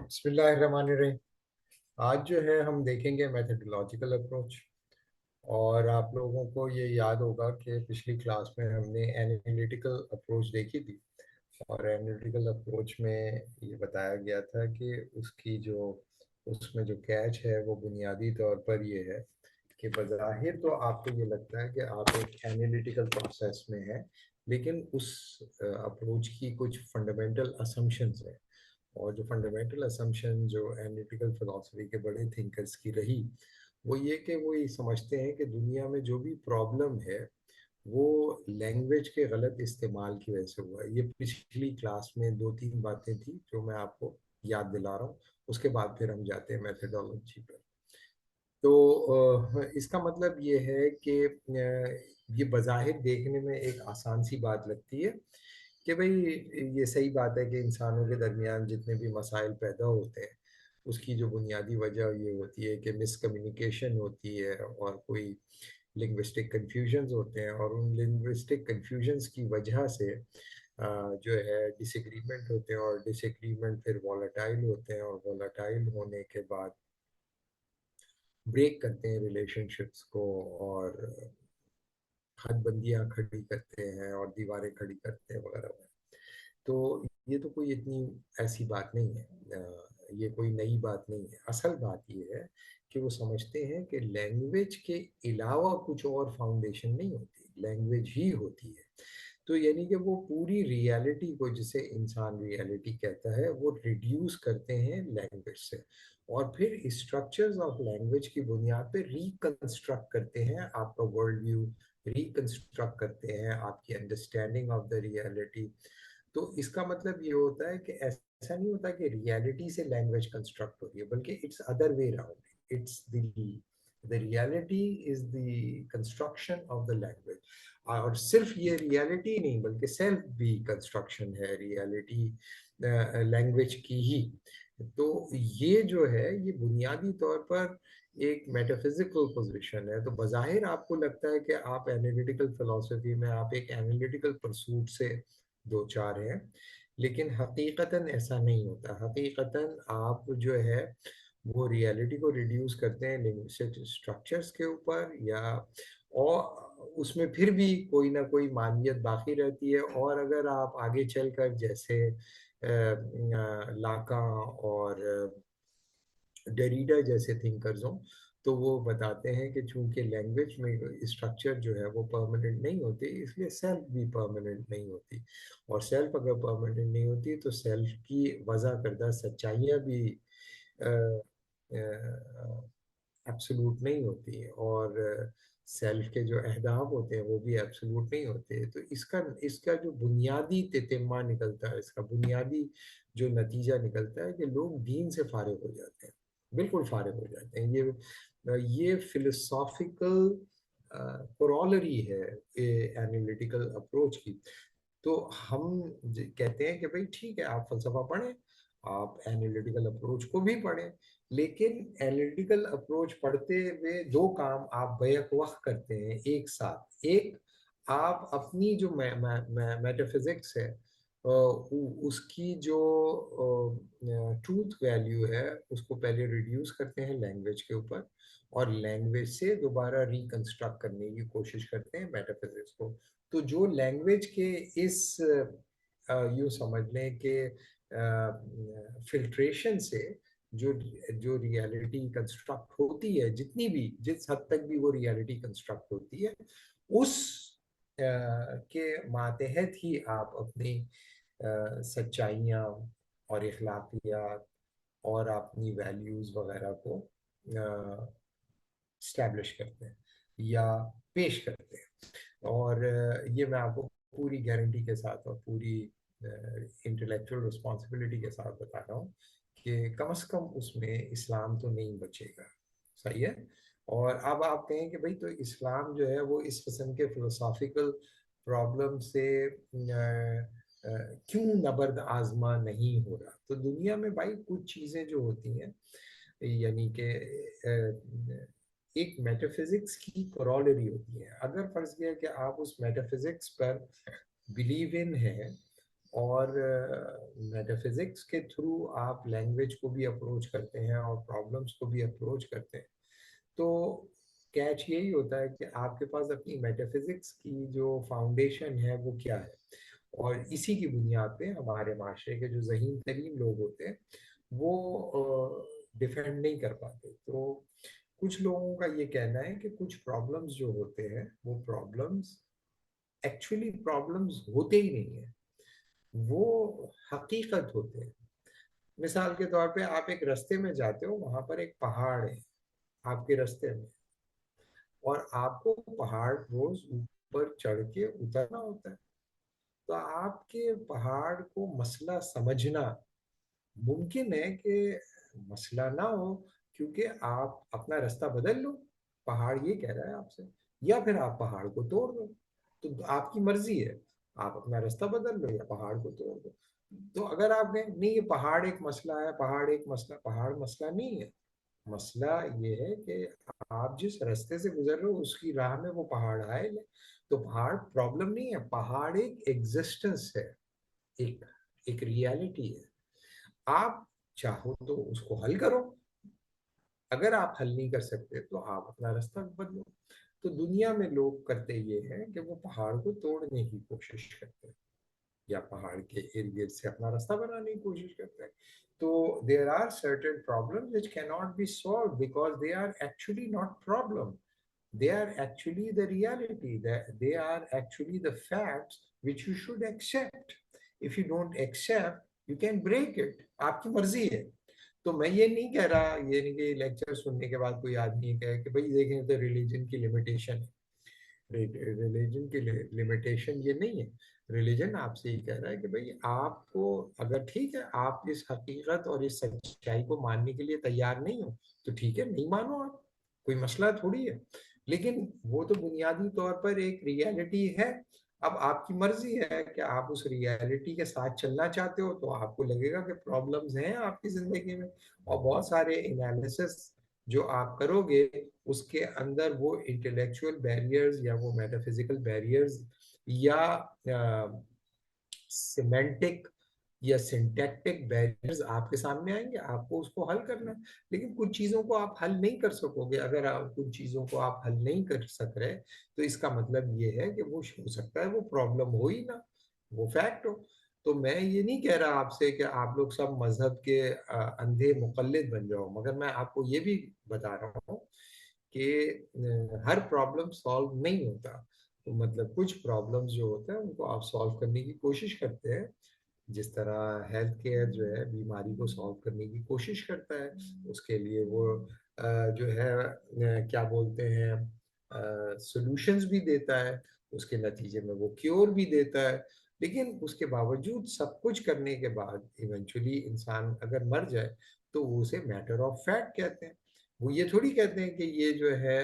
बिस्मिल्लाहिर्रहमानिर्रहीम। आज जो है हम देखेंगे मैथडोलॉजिकल अप्रोच। और आप लोगों को ये याद होगा कि पिछली क्लास में हमने एनालिटिकल अप्रोच देखी थी। और एनालिटिकल अप्रोच में ये बताया गया था कि उसकी जो उसमें जो कैच है वो बुनियादी तौर पर ये है कि बज़ाहिर तो आपको ये लगता है कि आप एक एनालिटिकल प्रोसेस में हैं, लेकिन उस अप्रोच की कुछ फंडामेंटल असम्पशंस हैं। और जो फंडामेंटल असम्पशन जो एनालिटिकल फिलॉसफी के बड़े थिंकर्स की रही, वो ये कि वो ये समझते हैं कि दुनिया में जो भी प्रॉब्लम है वो लैंग्वेज के गलत इस्तेमाल की वजह से हुआ है। ये पिछली क्लास में दो तीन बातें थी जो मैं आपको याद दिला रहा हूँ। उसके बाद फिर हम जाते हैं मेथडोलॉजी पर। तो इसका मतलब ये है कि ये बज़ाहिर देखने में एक आसान सी बात लगती है कि भाई ये सही बात है कि इंसानों के दरमियान जितने भी मसाइल पैदा होते हैं उसकी जो बुनियादी वजह ये होती है कि मिसकम्युनिकेशन होती है और कोई लिंग्विस्टिक कन्फ्यूजन्स होते हैं, और उन लिंग्विस्टिक कन्फ्यूजन्स की वजह से जो है डिसएग्रीमेंट होते हैं, और डिसएग्रीमेंट फिर वॉलेटाइल होते हैं, और वॉलेटाइल होने के बाद ब्रेक करते हैं रिलेशनशिप्स को, और हदबंदियां खड़ी करते हैं और दीवारें खड़ी करते हैं वगैरह वगैरह। तो ये तो कोई इतनी ऐसी बात नहीं है, ये कोई नई बात नहीं है। असल बात ये है कि वो समझते हैं कि लैंग्वेज के अलावा कुछ और फाउंडेशन नहीं होती, लैंग्वेज ही होती है। तो यानी कि वो पूरी रियलिटी को, जिसे इंसान रियलिटी कहता है, वो रिड्यूस करते हैं लैंग्वेज से, और फिर स्ट्रक्चर्स ऑफ लैंग्वेज की बुनियाद पे रिकंस्ट्रक्ट करते हैं आपका वर्ल्ड व्यू, रिकंस्ट्रक्ट करते हैं आपकी अंडरस्टैंडिंग ऑफ द रियलिटी। तो इसका मतलब ये होता है कि ऐसा नहीं होता कि रियलिटी से लैंग्वेज कंस्ट्रक्ट होती है, बल्कि it's other way around. It's the reality is the construction of the language. और सिर्फ ये रियलिटी नहीं बल्कि सेल्फ भी कंस्ट्रक्शन है रियलिटी लैंग्वेज की ही। तो ये जो है ये बुनियादी तौर पर एक मेटाफिजिकल पोजीशन है। तो बज़ाहिर आपको लगता है कि आप एनालिटिकल फिलॉसफी में आप एक एनालिटिकल परसूट से दो चार हैं, लेकिन हकीकतन ऐसा नहीं होता। हकीकतन आप जो है वो रियलिटी को रिड्यूस करते हैं लिंग्विस्टिक स्ट्रक्चर्स के ऊपर, या और उसमें फिर भी कोई ना कोई मानियत बाकी रहती है। और अगर आप आगे चलकर जैसे लाका और डेरिडा जैसे थिंकर्स हों, तो वो बताते हैं कि चूंकि लैंग्वेज में स्ट्रक्चर जो है वो परमानेंट नहीं होती, इसलिए सेल्फ भी परमानेंट नहीं होती। और सेल्फ अगर परमानेंट नहीं होती तो सेल्फ की वजह करदा सच्चाइयाँ भी एब्सोल्यूट नहीं होती, और सेल्फ के जो अहदाफ होते हैं वो भी एब्सोल्यूट नहीं होते। तो इसका इसका जो बुनियादी तितिम्मा निकलता है, इसका बुनियादी जो नतीजा निकलता है कि लोग दीन से फारिग हो जाते हैं, बिल्कुल फारिग हो जाते हैं। ये फिलोसॉफिकल कोरोलरी है एनालिटिकल अप्रोच की। तो हम कहते हैं कि भाई ठीक है, आप फलसफा पढ़ें, आप एनालिटिकल अप्रोच को भी पढ़ें, लेकिन एनालिटिकल अप्रोच पढ़ते हुए दो काम आप बैक वक्त करते हैं एक साथ। एक, आप अपनी जो मेटाफिजिक्स है उसकी जो ट्रूथ वैल्यू है उसको पहले रिड्यूस करते हैं लैंग्वेज के ऊपर, और लैंग्वेज से दोबारा रिकंस्ट्रक्ट करने की कोशिश करते हैं मेटाफिजिक्स को। तो जो लैंग्वेज के इस यूँ समझ लें कि फिल्ट्रेशन से जो जो रियलिटी कंस्ट्रक्ट होती है, जितनी भी जिस हद तक भी वो रियलिटी कंस्ट्रक्ट होती है, उस के मातहत ही आप अपनी सच्चाइयाँ और इखलाकियात और अपनी वैल्यूज़ वगैरह को स्टैब्लिश करते हैं या पेश करते हैं। और ये मैं आपको पूरी गारंटी के साथ और पूरी इंटेलेक्चुअल रिस्पॉन्सिबिलिटी के साथ बता रहा हूँ कि कम से कम उसमें इस्लाम तो नहीं बचेगा। सही है। और अब आप कहें कि भाई तो इस्लाम जो है वो इस किस्म के फिलोसॉफिकल प्रॉब्लम से क्यों नबर्द आजमा नहीं हो रहा। तो दुनिया में भाई कुछ चीज़ें जो होती हैं, यानी कि एक मेटाफिजिक्स की कोरोलरी होती है। अगर फर्ज किया कि आप उस मेटाफिजिक्स पर बिलीव इन है, और मेटाफिजिक्स के थ्रू आप लैंग्वेज को भी अप्रोच करते हैं और प्रॉब्लम्स को भी अप्रोच करते हैं। तो कैच यही होता है कि आपके पास अपनी मेटाफिजिक्स की जो फाउंडेशन है वो क्या है, और इसी की बुनियाद पे हमारे माशरे के जो ज़हीन तरीन लोग होते हैं वो डिफेंड नहीं कर पाते। तो कुछ लोगों का ये कहना है कि कुछ प्रॉब्लम्स जो होते हैं वो प्रॉब्लम्स एक्चुअली प्रॉब्लम्स होते ही नहीं है, वो हकीकत होते हैं। मिसाल के तौर पे आप एक रास्ते में जाते हो, वहां पर एक पहाड़ है आपके रास्ते में, और आपको पहाड़ रोज ऊपर चढ़ के उतरना होता है। तो आपके पहाड़ को मसला समझना मुमकिन है कि मसला ना हो, क्योंकि आप अपना रास्ता बदल लो, पहाड़ ये कह रहा है आपसे, या फिर आप पहाड़ को तोड़ दो। तो आपकी मर्जी है, आप अपना रास्ता बदल लो या पहाड़ को तोड़ दो। तो अगर आप कहें नहीं ये पहाड़ एक मसला है, पहाड़ एक मसला, पहाड़ मसला नहीं है। मसला ये है कि आप जिस रास्ते से गुजर रहे हो उसकी राह में वो पहाड़ आए। तो पहाड़ प्रॉब्लम नहीं है, पहाड़ एक एग्जिस्टेंस है, एक एक रियलिटी है। आप चाहो तो उसको हल करो, अगर आप हल नहीं कर सकते तो आप अपना रास्ता बदलो। तो दुनिया में लोग करते ये हैं कि वो पहाड़ को तोड़ने की कोशिश करते हैं या पहाड़ के इर्द गिर्द से अपना रास्ता बनाने की कोशिश करते हैं। तो there are certain problems which can not be solve because they are actually not problem, they are actually the reality, that they are actually the facts which you should accept. If you don't accept, you can break it, आपकी मर्जी है। तो मैं ये नहीं कह रहा, ये नहीं कि लेक्चर सुनने के बाद कोई आदमी कहे कि भाई देखें तो रिलीजन की लिमिटेशन है। रिलीजन की लिमिटेशन ये नहीं है। रिलीजन आपसे ये कह रहा है कि भाई आपको, अगर ठीक है आप इस हकीकत और इस सच्चाई को मानने के लिए तैयार नहीं हो तो ठीक है, नहीं मानो आप, कोई मसला थोड़ी है। लेकिन वो तो बुनियादी तौर पर एक रियलिटी है। अब आपकी मर्जी है कि आप उस रियलिटी के साथ चलना चाहते हो, तो आपको लगेगा कि प्रॉब्लम्स हैं आपकी जिंदगी में, और बहुत सारे एनालिसिस जो आप करोगे उसके अंदर वो इंटेलेक्चुअल बैरियर्स या वो मेटाफिजिकल बैरियर्स या सिमेंटिक या सिंटैक्टिक बैरियर्स आपके सामने आएंगे, आपको उसको हल करना है। लेकिन कुछ चीजों को आप हल नहीं कर सकोगे। अगर आप कुछ चीजों को आप हल नहीं कर सक रहे तो इसका मतलब ये है कि वो हो सकता है वो प्रॉब्लम हो ही ना, वो फैक्ट हो। तो मैं ये नहीं कह रहा आपसे कि आप लोग सब मजहब के अंधे मुकल्लिद बन जाओ, मगर मैं आपको ये भी बता रहा हूँ कि हर प्रॉब्लम सॉल्व नहीं होता। तो मतलब कुछ प्रॉब्लम्स जो होते हैं उनको आप सॉल्व करने की कोशिश करते हैं, जिस तरह हेल्थ केयर जो है बीमारी को सॉल्व करने की कोशिश करता है। उसके लिए वो जो है क्या बोलते हैं सॉल्यूशंस भी देता है, उसके नतीजे में वो क्योर भी देता है। लेकिन उसके बावजूद सब कुछ करने के बाद इवेंचुअली इंसान अगर मर जाए तो वो उसे मैटर ऑफ फैक्ट कहते हैं। वो ये थोड़ी कहते हैं कि ये जो है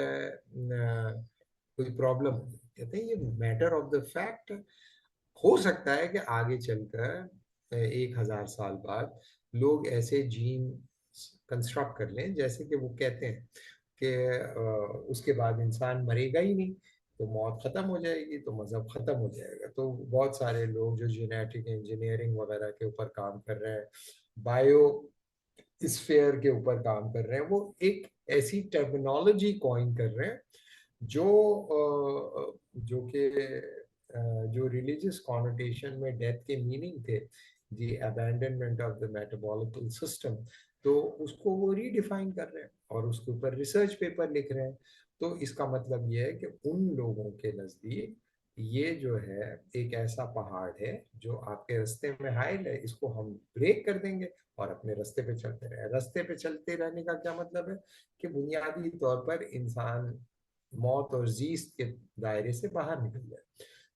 कोई प्रॉब्लम, कहते हैं ये मैटर ऑफ द फैक्ट। हो सकता है कि आगे चलकर 1,000 साल बाद लोग ऐसे जीन कंस्ट्रक्ट कर लें जैसे कि वो कहते हैं कि उसके बाद इंसान मरेगा ही नहीं, तो मौत खत्म हो जाएगी, तो मजहब खत्म हो जाएगा। तो बहुत सारे लोग जो जेनेटिक इंजीनियरिंग वगैरह के ऊपर काम कर रहे हैं, बायो स्फेयर के ऊपर काम कर रहे हैं, वो एक ऐसी टर्मिनोलॉजी कॉइन कर रहे हैं जो जो कि जो रिलीजियस कॉनोटेशन में डेथ के मीनिंग थे, the abandonment of the metabolical system, तो उसको वो रीडिफाइन कर रहे हैं और उसके ऊपर रिसर्च पेपर लिख रहे हैं। तो इसका मतलब ये है कि उन लोगों के नज़दीक ये जो है एक ऐसा पहाड़ है जो आपके रास्ते में हाइल है, इसको हम ब्रेक कर देंगे और अपने रास्ते पे चलते रहे। रास्ते पे चलते रहने का क्या मतलब है कि बुनियादी तौर पर इंसान मौत और जीस्त के दायरे से बाहर निकल जाए।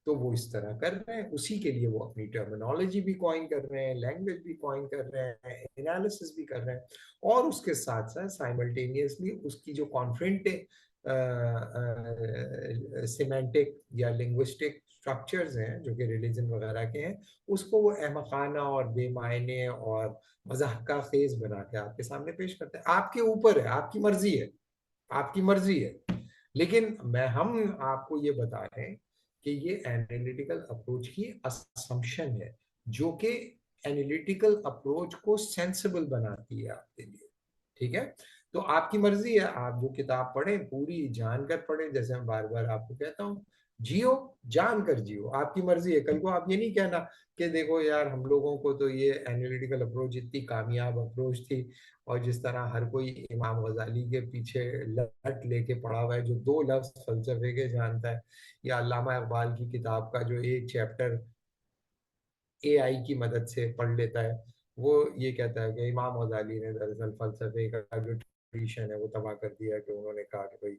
तो वो इस तरह कर रहे हैं, उसी के लिए वो अपनी टर्मिनोलॉजी भी कॉइन कर रहे हैं, लैंग्वेज भी कॉइन कर रहे हैं, एनालिसिस भी कर रहे हैं, और उसके साथ साथ साइमल्टेनियसली उसकी जो कॉन्फ्रेंट सिमेंटिक या लिंग्विस्टिक स्ट्रक्चर्स हैं जो कि रिलीजन वगैरह के हैं, उसको वो अहमकाना और बेमायने और मजाक खेज बना के आपके सामने पेश करते हैं। आपके ऊपर है, आपकी मर्जी है, आपकी मर्जी है। लेकिन हम आपको ये बता रहे हैं कि ये एनालिटिकल अप्रोच की असम्पशन है, जो कि एनालिटिकल अप्रोच को सेंसिबल बनाती है आपके लिए। ठीक है, तो आपकी मर्जी है, आप जो किताब पढ़ें पूरी जानकर पढ़ें, जैसे मैं बार बार आपको कहता हूँ, जियो, जानकर जियो, आपकी मर्जी है। कल को आप ये नहीं कहना कि देखो यार हम लोगों को तो ये एनालिटिकल अप्रोच इतनी कामयाब अप्रोच थी, और जिस तरह हर कोई इमाम गजाली के पीछे लट लेके पड़ा हुआ है, जो दो लफ्ज फलसफे के जानता है, या अल्लामा इकबाल की किताब का जो एक चैप्टर एआई की मदद से पढ़ लेता है, वो ये कहता है कि इमाम गजाली ने दरअसल फलसफे का जो ट्रेडिशन है वो तबाह कर दिया, कि उन्होंने कहा कि भाई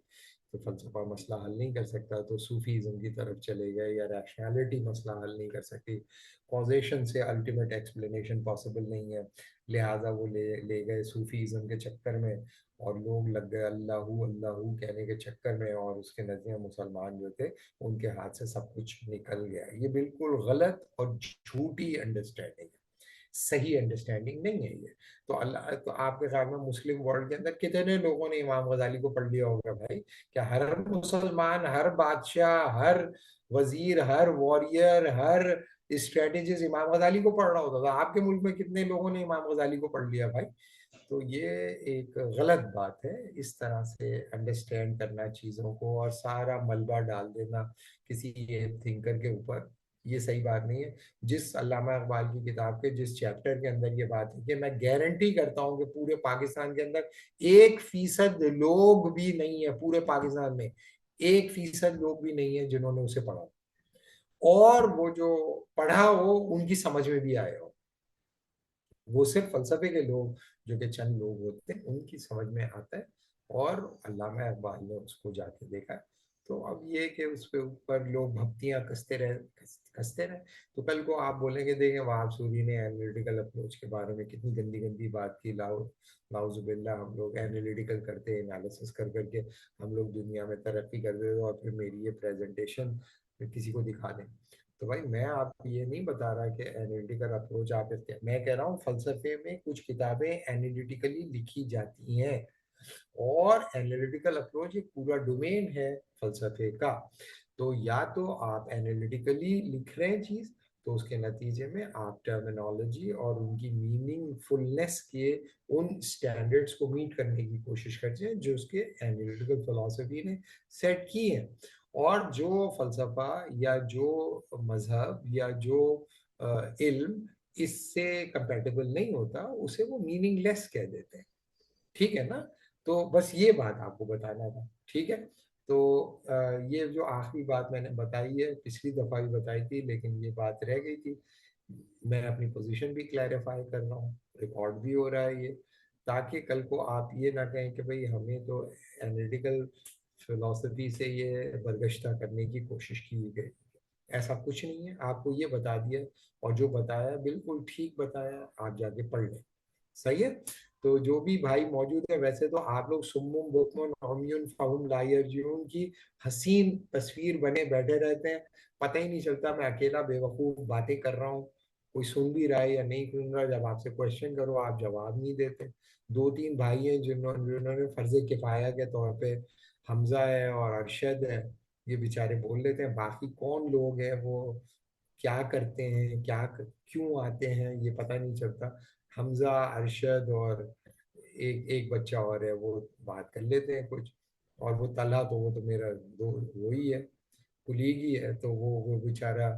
तो फलसफा मसला हल नहीं कर सकता, तो सूफीज़म की तरफ चले गए, या रैशनैलिटी मसला हल नहीं कर सकती, कॉजेशन से अल्टीमेट एक्सप्लेनेशन पॉसिबल नहीं है, लिहाजा वो ले ले गए सूफीज़म के चक्कर में, और लोग लग गए अल्लाहू अल्लाहू कहने के चक्कर में, और उसके नज़दीक मुसलमान जो थे उनके हाथ से सब कुछ निकल गया। ये बिल्कुल गलत और झूठी अंडरस्टैंडिंग है, सही अंडरस्टैंडिंग नहीं है ये। तो अल्लाह, तो आपके ख्याल में मुस्लिम वर्ल्ड के अंदर कितने लोगों ने इमाम गजाली को पढ़ लिया होगा भाई? क्या हर मुसलमान, हर बादशाह, हर वजीर, हर वॉरियर, हर स्ट्रेटेजिस्ट इमाम गजाली को पढ़ रहा होता था? आपके मुल्क में कितने लोगों ने इमाम गजाली को पढ़ लिया भाई? तो ये एक गलत बात है, इस तरह से अंडरस्टैंड करना चीज़ों को और सारा मलबा डाल देना किसी एक थिंकर के ऊपर, ये सही बात नहीं है। जिस अल्लामा इकबाल की किताब के जिस चैप्टर के अंदर ये बात है, कि मैं गारंटी करता हूँ कि पूरे पाकिस्तान के अंदर 1% लोग भी नहीं है, पूरे पाकिस्तान में 1% लोग भी नहीं है जिन्होंने उसे पढ़ा, और वो जो पढ़ा हो उनकी समझ में भी आया हो। वो सिर्फ फलसफे के लोग, जो कि चंद लोग होते हैं, उनकी समझ में आता है, और अल्लामा इकबाल ने उसको जाके देखा है। तो अब ये कि उसके ऊपर लोग भक्तियां कसते रहे, तो कल को आप बोलेंगे देखें वहाब सूरी ने एनालिटिकल अप्रोच के बारे में कितनी गंदी गंदी बात की, लाउजुबिल्ला, हम लोग एनालिटिकल करते एनालिसिस कर करके हम लोग दुनिया में तरक्की कर देते, और फिर मेरी ये प्रेजेंटेशन किसी को दिखा दें। तो भाई मैं आपको ये नहीं बता रहा कि एनालिटिकल अप्रोच आप इख्तियार, मैं कह रहा हूँ फलसफे में कुछ किताबें एनालिटिकली लिखी जाती हैं, और एनालिटिकल अप्रोच एक पूरा डोमेन है फलसफे का। तो या तो आप एनालिटिकली लिख रहे हैं चीज, तो उसके नतीजे में आप टर्मिनोलॉजी और उनकी मीनिंगफुलनेस के उन स्टैंडर्ड्स को मीट करने की कोशिश करते हैं जो उसके एनालिटिकल फिलॉसफी ने सेट की है। और जो फलसफा या जो मजहब या जो इल्म इससे कंपेटेबल नहीं होता, उसे वो मीनिंगलेस कह देते हैं। ठीक है ना? तो बस ये बात आपको बताना था। ठीक है, तो ये जो आखिरी बात मैंने बताई है, पिछली दफा भी बताई थी लेकिन ये बात रह गई थी, मैं अपनी पोजीशन भी क्लैरिफाई कर रहा हूँ, रिकॉर्ड भी हो रहा है ये, ताकि कल को आप ये ना कहें कि भाई हमें तो एनालिटिकल फिलोसफी से ये बरगश्ता करने की कोशिश की गई। ऐसा कुछ नहीं है, आपको ये बता दिया, और जो बताया बिल्कुल ठीक बताया, आप जाके पढ़ लें। सही है? तो जो भी भाई मौजूद है, वैसे तो आप लोग सुम्मुम बुकमुन उम्युन फहुम ला यर्जिऊन की हसीन तस्वीर बने बैठे रहते हैं, पता ही नहीं चलता मैं अकेला बेवकूफ बातें कर रहा हूँ, कोई सुन भी रहा है या नहीं सुन रहा। जब आपसे क्वेश्चन करो आप जवाब नहीं देते। दो तीन भाई हैं जिन्होंने फर्ज किफाया के तौर पे, हमजा है और अरशद है, ये बेचारे बोल लेते हैं, बाकी कौन लोग हैं वो क्या करते हैं, क्यों आते हैं, ये पता नहीं चलता। हमजा, अरशद और एक एक बच्चा और है, वो बात कर लेते हैं कुछ। और वो तलहा, तो वो तो मेरा दो वही है, कुलीग ही है, तो वो बेचारा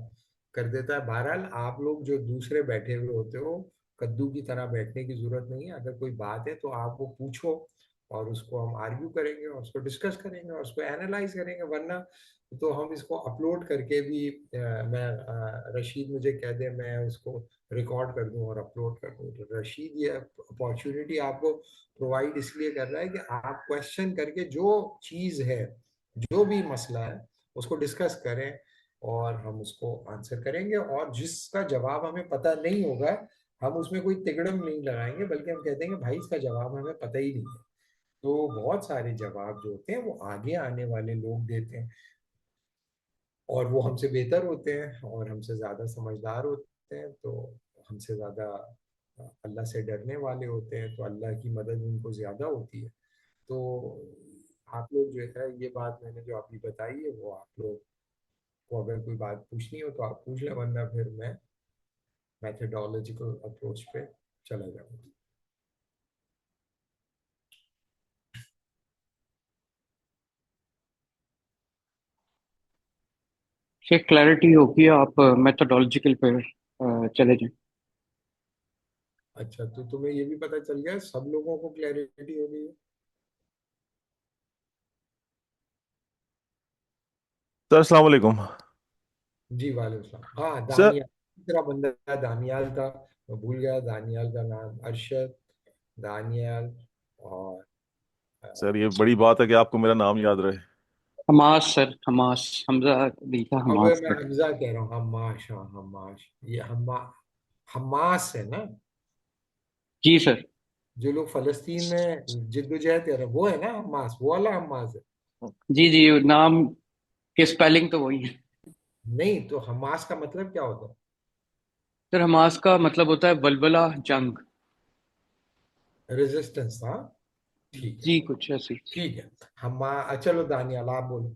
कर देता है। बहरहाल आप लोग जो दूसरे बैठे हुए होते हो, कद्दू की तरह बैठने की जरूरत नहीं है। अगर कोई बात है तो आप वो पूछो, और उसको हम आर्ग्यू करेंगे और उसको डिस्कस करेंगे और उसको एनालाइज करेंगे। वरना तो हम इसको अपलोड करके भी रशीद मुझे कह दे मैं उसको रिकॉर्ड कर दूं और अपलोड कर दूं, तो रशीद ये अपॉर्चुनिटी आपको प्रोवाइड इसलिए कर रहा है कि आप क्वेश्चन करके जो चीज़ है, जो भी मसला है, उसको डिस्कस करें, और हम उसको आंसर करेंगे। और जिसका जवाब हमें पता नहीं होगा, हम उसमें कोई तिकड़म नहीं लगाएंगे, बल्कि हम कहते हैं कि भाई इसका जवाब हमें पता ही नहीं है। तो बहुत सारे जवाब जो होते हैं वो आगे आने वाले लोग देते हैं, और वो हमसे बेहतर होते हैं और हमसे ज़्यादा समझदार होते हैं, तो हमसे ज़्यादा अल्लाह से डरने वाले होते हैं, तो अल्लाह की मदद उनको ज़्यादा होती है। तो आप लोग जो है, ये बात मैंने जो अभी बताई है, वो आप लोग को अगर कोई बात पूछनी हो तो आप पूछ लें, वरना फिर मैं मैथडोलॉजिकल अप्रोच पे चला जाऊंगा। से क्लैरिटी होगी, आप मेथोडोलॉजिकल पे चले जाएं। अच्छा, तो तुम्हें ये भी पता चल गया, सब लोगों को क्लैरिटी हो गई है? सर अस्सलाम वालेकुम। जी वालेकुम सलाम। हाँ, सर। दानियाल, दूसरा बंदा दानियाल था, मैं भूल गया दानियाल का नाम। अरशद, दानियाल, और सर ये बड़ी बात है कि आपको मेरा नाम याद रहे। Hamas sir, Hamas. हमजा नहीं था, अब हमास मैं सर। हमजा कह रहा हूँ, हमाश, हाँ हमाश, ये हमास है ना? जी सर। जो लोग फलस्तीन में जिद्दोजहद कर रहे हैं वो है ना हमास, वो वाला हमास है? जी जी, नाम के स्पेलिंग तो वही है। नहीं तो हमास का मतलब क्या होता सर हमास का मतलब होता है वलवला, जंग। है? रेजिस्टेंस, हाँ। ठीक है, जी कुछ ऐसी। ठीक है। हम, चलो दानियाल आप बोलो।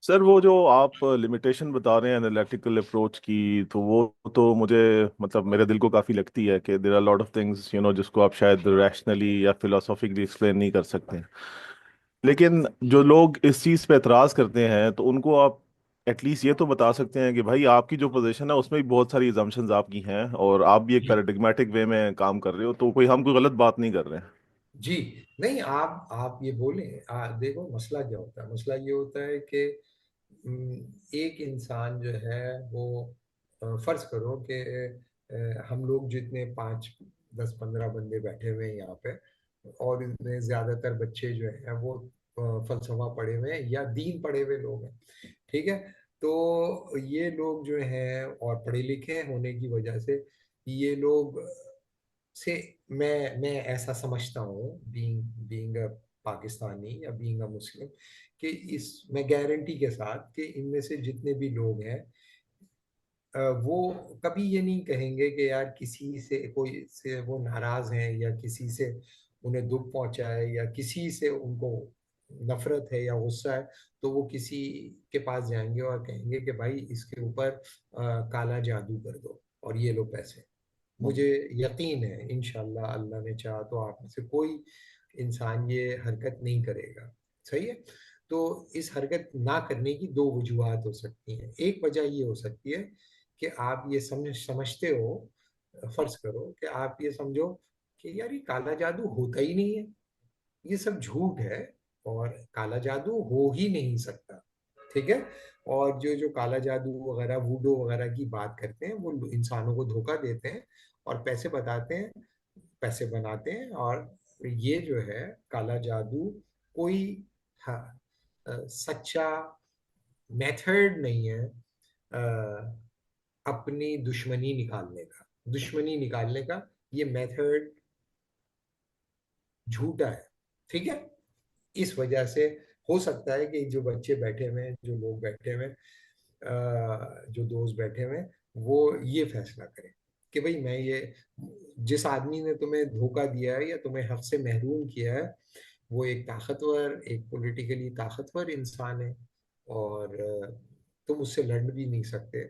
सर वो जो आप लिमिटेशन बता रहे हैं एनालिटिकल अप्रोच की, तो वो तो मुझे मतलब मेरे दिल को काफ़ी लगती है कि there are lot of things जिसको आप शायद रैशनली या फिलोसॉफिकली एक्सप्लेन नहीं कर सकते। लेकिन जो लोग इस चीज़ पे एतराज़ करते हैं तो उनको आप एटलीस्ट ये तो बता सकते हैं कि भाई आपकी जो पोजीशन है उसमें भी बहुत सारी assumptions आपकी हैं और आप भी एक जी, पैराडिग्मेटिक वे में काम कर रहे हो, तो कोई हम कोई गलत बात नहीं कर रहे हैं। जी। नहीं, आप ये बोले, देखो मसला क्या होता है, मसला ये होता है कि एक इंसान जो है वो, फर्ज करो कि हम लोग जितने 5, 10, 15 बंदे बैठे हुए हैं यहाँ पे, और इनमें ज्यादातर बच्चे जो हैं वो फलसफा पढ़े हुए हैं या दीन पढ़े हुए लोग हैं, ठीक है? तो ये लोग जो हैं और पढ़े लिखे होने की वजह से ये लोग से, मैं ऐसा समझता हूँ, बीइंग बीइंग अ पाकिस्तानी या बीइंग अ मुस्लिम, कि इस, मैं गारंटी के साथ कि इनमें से जितने भी लोग हैं, वो कभी ये नहीं कहेंगे कि यार किसी से, कोई से वो नाराज हैं या किसी से उन्हें दुख पहुंचा है या किसी से उनको नफरत है या गुस्सा है, तो वो किसी के पास जाएंगे और कहेंगे कि भाई इसके ऊपर काला जादू कर दो और ये लो पैसे। मुझे यकीन है इंशाल्लाह, अल्लाह ने चाहा तो आप में से कोई इंसान ये हरकत नहीं करेगा। सही है? तो इस हरकत ना करने की दो वजूहत हो सकती हैं। एक वजह ये हो सकती है कि आप ये समझते हो, फर्ज करो कि आप ये समझो कि यार ये काला जादू होता ही नहीं है, ये सब झूठ है, और काला जादू हो ही नहीं सकता, ठीक है? और जो जो काला जादू वगैरह, वूडो वगैरह की बात करते हैं, वो इंसानों को धोखा देते हैं और पैसे बताते हैं, पैसे बनाते हैं। और ये जो है काला जादू, कोई, हाँ, सच्चा मेथड नहीं है अपनी दुश्मनी निकालने का। दुश्मनी निकालने का ये मेथड झूठा है, ठीक है? इस वजह से हो सकता है कि जो बच्चे बैठे हुए हैं, जो लोग बैठे हुए हैं, जो दोस्त बैठे हुए हैं, वो ये फैसला करें कि भाई मैं ये, जिस आदमी ने तुम्हें धोखा दिया है या तुम्हें हक से महरूम किया है, वो एक ताकतवर, एक पॉलिटिकली ताकतवर इंसान है, और तुम उससे लड़ भी नहीं सकते।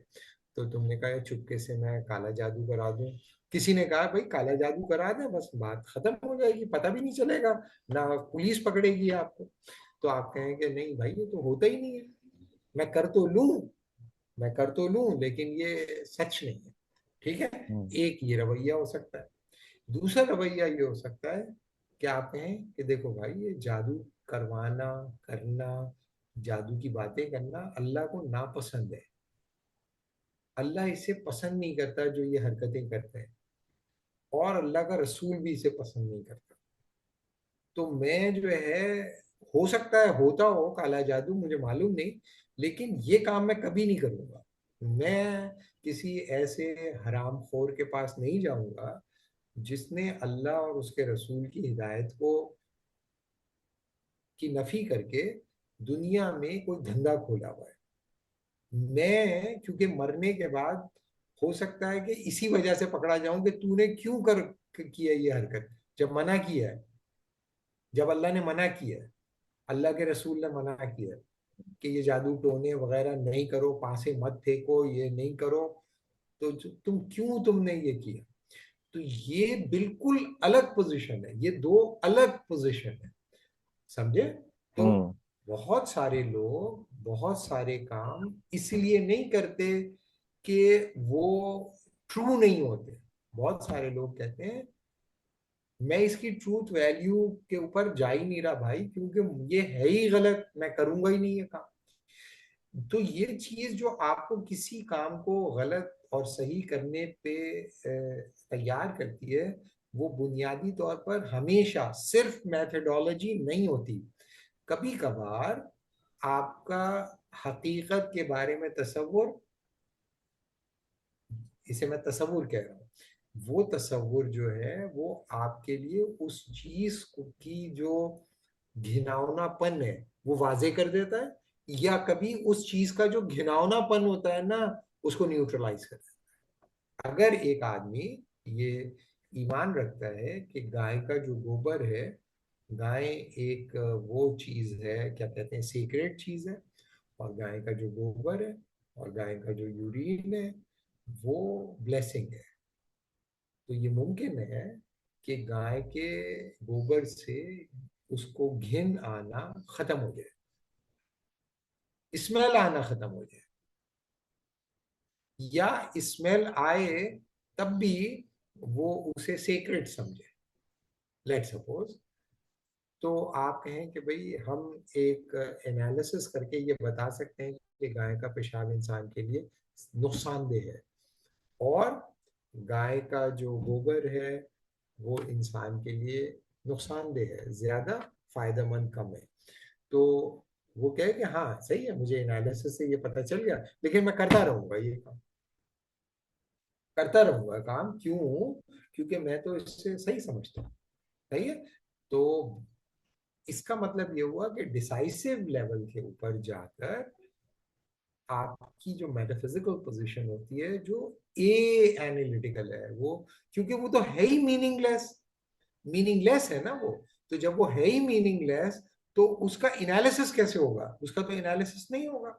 तो तुमने कहा चुपके से मैं काला जादू करा दूं। किसी ने कहा भाई काला जादू करा दे, बस बात खत्म हो जाएगी, पता भी नहीं चलेगा, ना पुलिस पकड़ेगी आपको। तो आप कहेंगे नहीं भाई ये तो होता ही नहीं है, मैं कर तो लूं, मैं कर तो लूं लेकिन ये सच नहीं है, ठीक है? हम्म। एक ये रवैया हो सकता है। दूसरा रवैया ये हो सकता है कि आप कहें कि देखो भाई ये जादू करवाना, करना, जादू की बातें करना अल्लाह को नापसंद है। अल्लाह इसे पसंद नहीं करता जो ये हरकतें करते हैं, और अल्लाह का रसूल भी इसे पसंद नहीं करता। तो मैं जो है, हो सकता है होता हो काला जादू, मुझे मालूम नहीं, लेकिन ये काम मैं कभी नहीं करूंगा। मैं किसी ऐसे हरामखोर के पास नहीं जाऊंगा जिसने अल्लाह और उसके रसूल की हिदायत को, की नफी करके दुनिया में कोई धंधा खोला हुआ है। मैं क्योंकि मरने के बाद हो सकता है कि इसी वजह से पकड़ा जाऊं कि तूने क्यों किया ये हरकत, जब मना किया है, जब अल्लाह ने मना किया है, अल्लाह के रसूल ने मना किया है कि ये जादू टोने वगैरह नहीं करो, पासे मत फेंको, ये नहीं करो, तो तुमने ये किया। तो ये बिल्कुल अलग पोजीशन है, ये दो अलग पोजीशन है, समझे? तो हम्म बहुत सारे लोग बहुत सारे काम इसलिए नहीं करते कि वो ट्रू नहीं होते। बहुत सारे लोग कहते हैं मैं इसकी ट्रूथ वैल्यू के ऊपर जा ही नहीं रहा भाई, क्योंकि ये है ही गलत, मैं करूंगा ही नहीं ये काम। तो ये चीज जो आपको किसी काम को गलत और सही करने पे तैयार करती है, वो बुनियादी तौर पर हमेशा सिर्फ मेथोडोलॉजी नहीं होती। कभी कभार आपका हकीकत के बारे में तसव्वुर, इसे मैं तसव्वुर कह रहा हूँ, वो तसव्वुर जो है वो आपके लिए उस चीज की जो घिनौनापन है वो वाजे कर देता है, या कभी उस चीज का जो घिनौनापन होता है ना उसको न्यूट्रलाइज कर देता है। अगर एक आदमी ये ईमान रखता है कि गाय का जो गोबर है, गाय एक वो चीज है, क्या कहते हैं, सीक्रेट चीज है, और गाय का जो गोबर है और गाय का जो यूरिन है वो ब्लेसिंग है, तो ये मुमकिन है कि गाय के गोबर से उसको घिन आना खत्म हो जाए, स्मेल आना खत्म हो जाए, या स्मेल आए तब भी वो उसे सेक्रेट समझे। लेट सपोज, तो आप कहें कि भाई हम एक एनालिसिस करके ये बता सकते हैं कि गाय का पेशाब इंसान के लिए नुकसानदेह है, और गाय का जो गोबर है वो इंसान के लिए नुकसानदेह है, ज्यादा फायदेमंद कम है। तो वो कहे कि हाँ सही है, मुझे एनालिसिस से ये पता चल गया, लेकिन मैं करता रहूंगा ये काम, करता रहूंगा काम, क्यों? क्योंकि मैं तो इससे सही समझता हूँ, सही है। तो इसका मतलब ये हुआ कि डिसाइसिव लेवल के ऊपर जाकर आपकी जो मेटाफिजिकल पोजीशन होती है, जो ए एनालिटिकल है वो, क्योंकि वो तो है ही मीनिंगलेस, मीनिंगलेस है ना वो, तो जब वो है ही मीनिंगलेस तो उसका एनालिसिस कैसे होगा? उसका तो एनालिसिस नहीं होगा।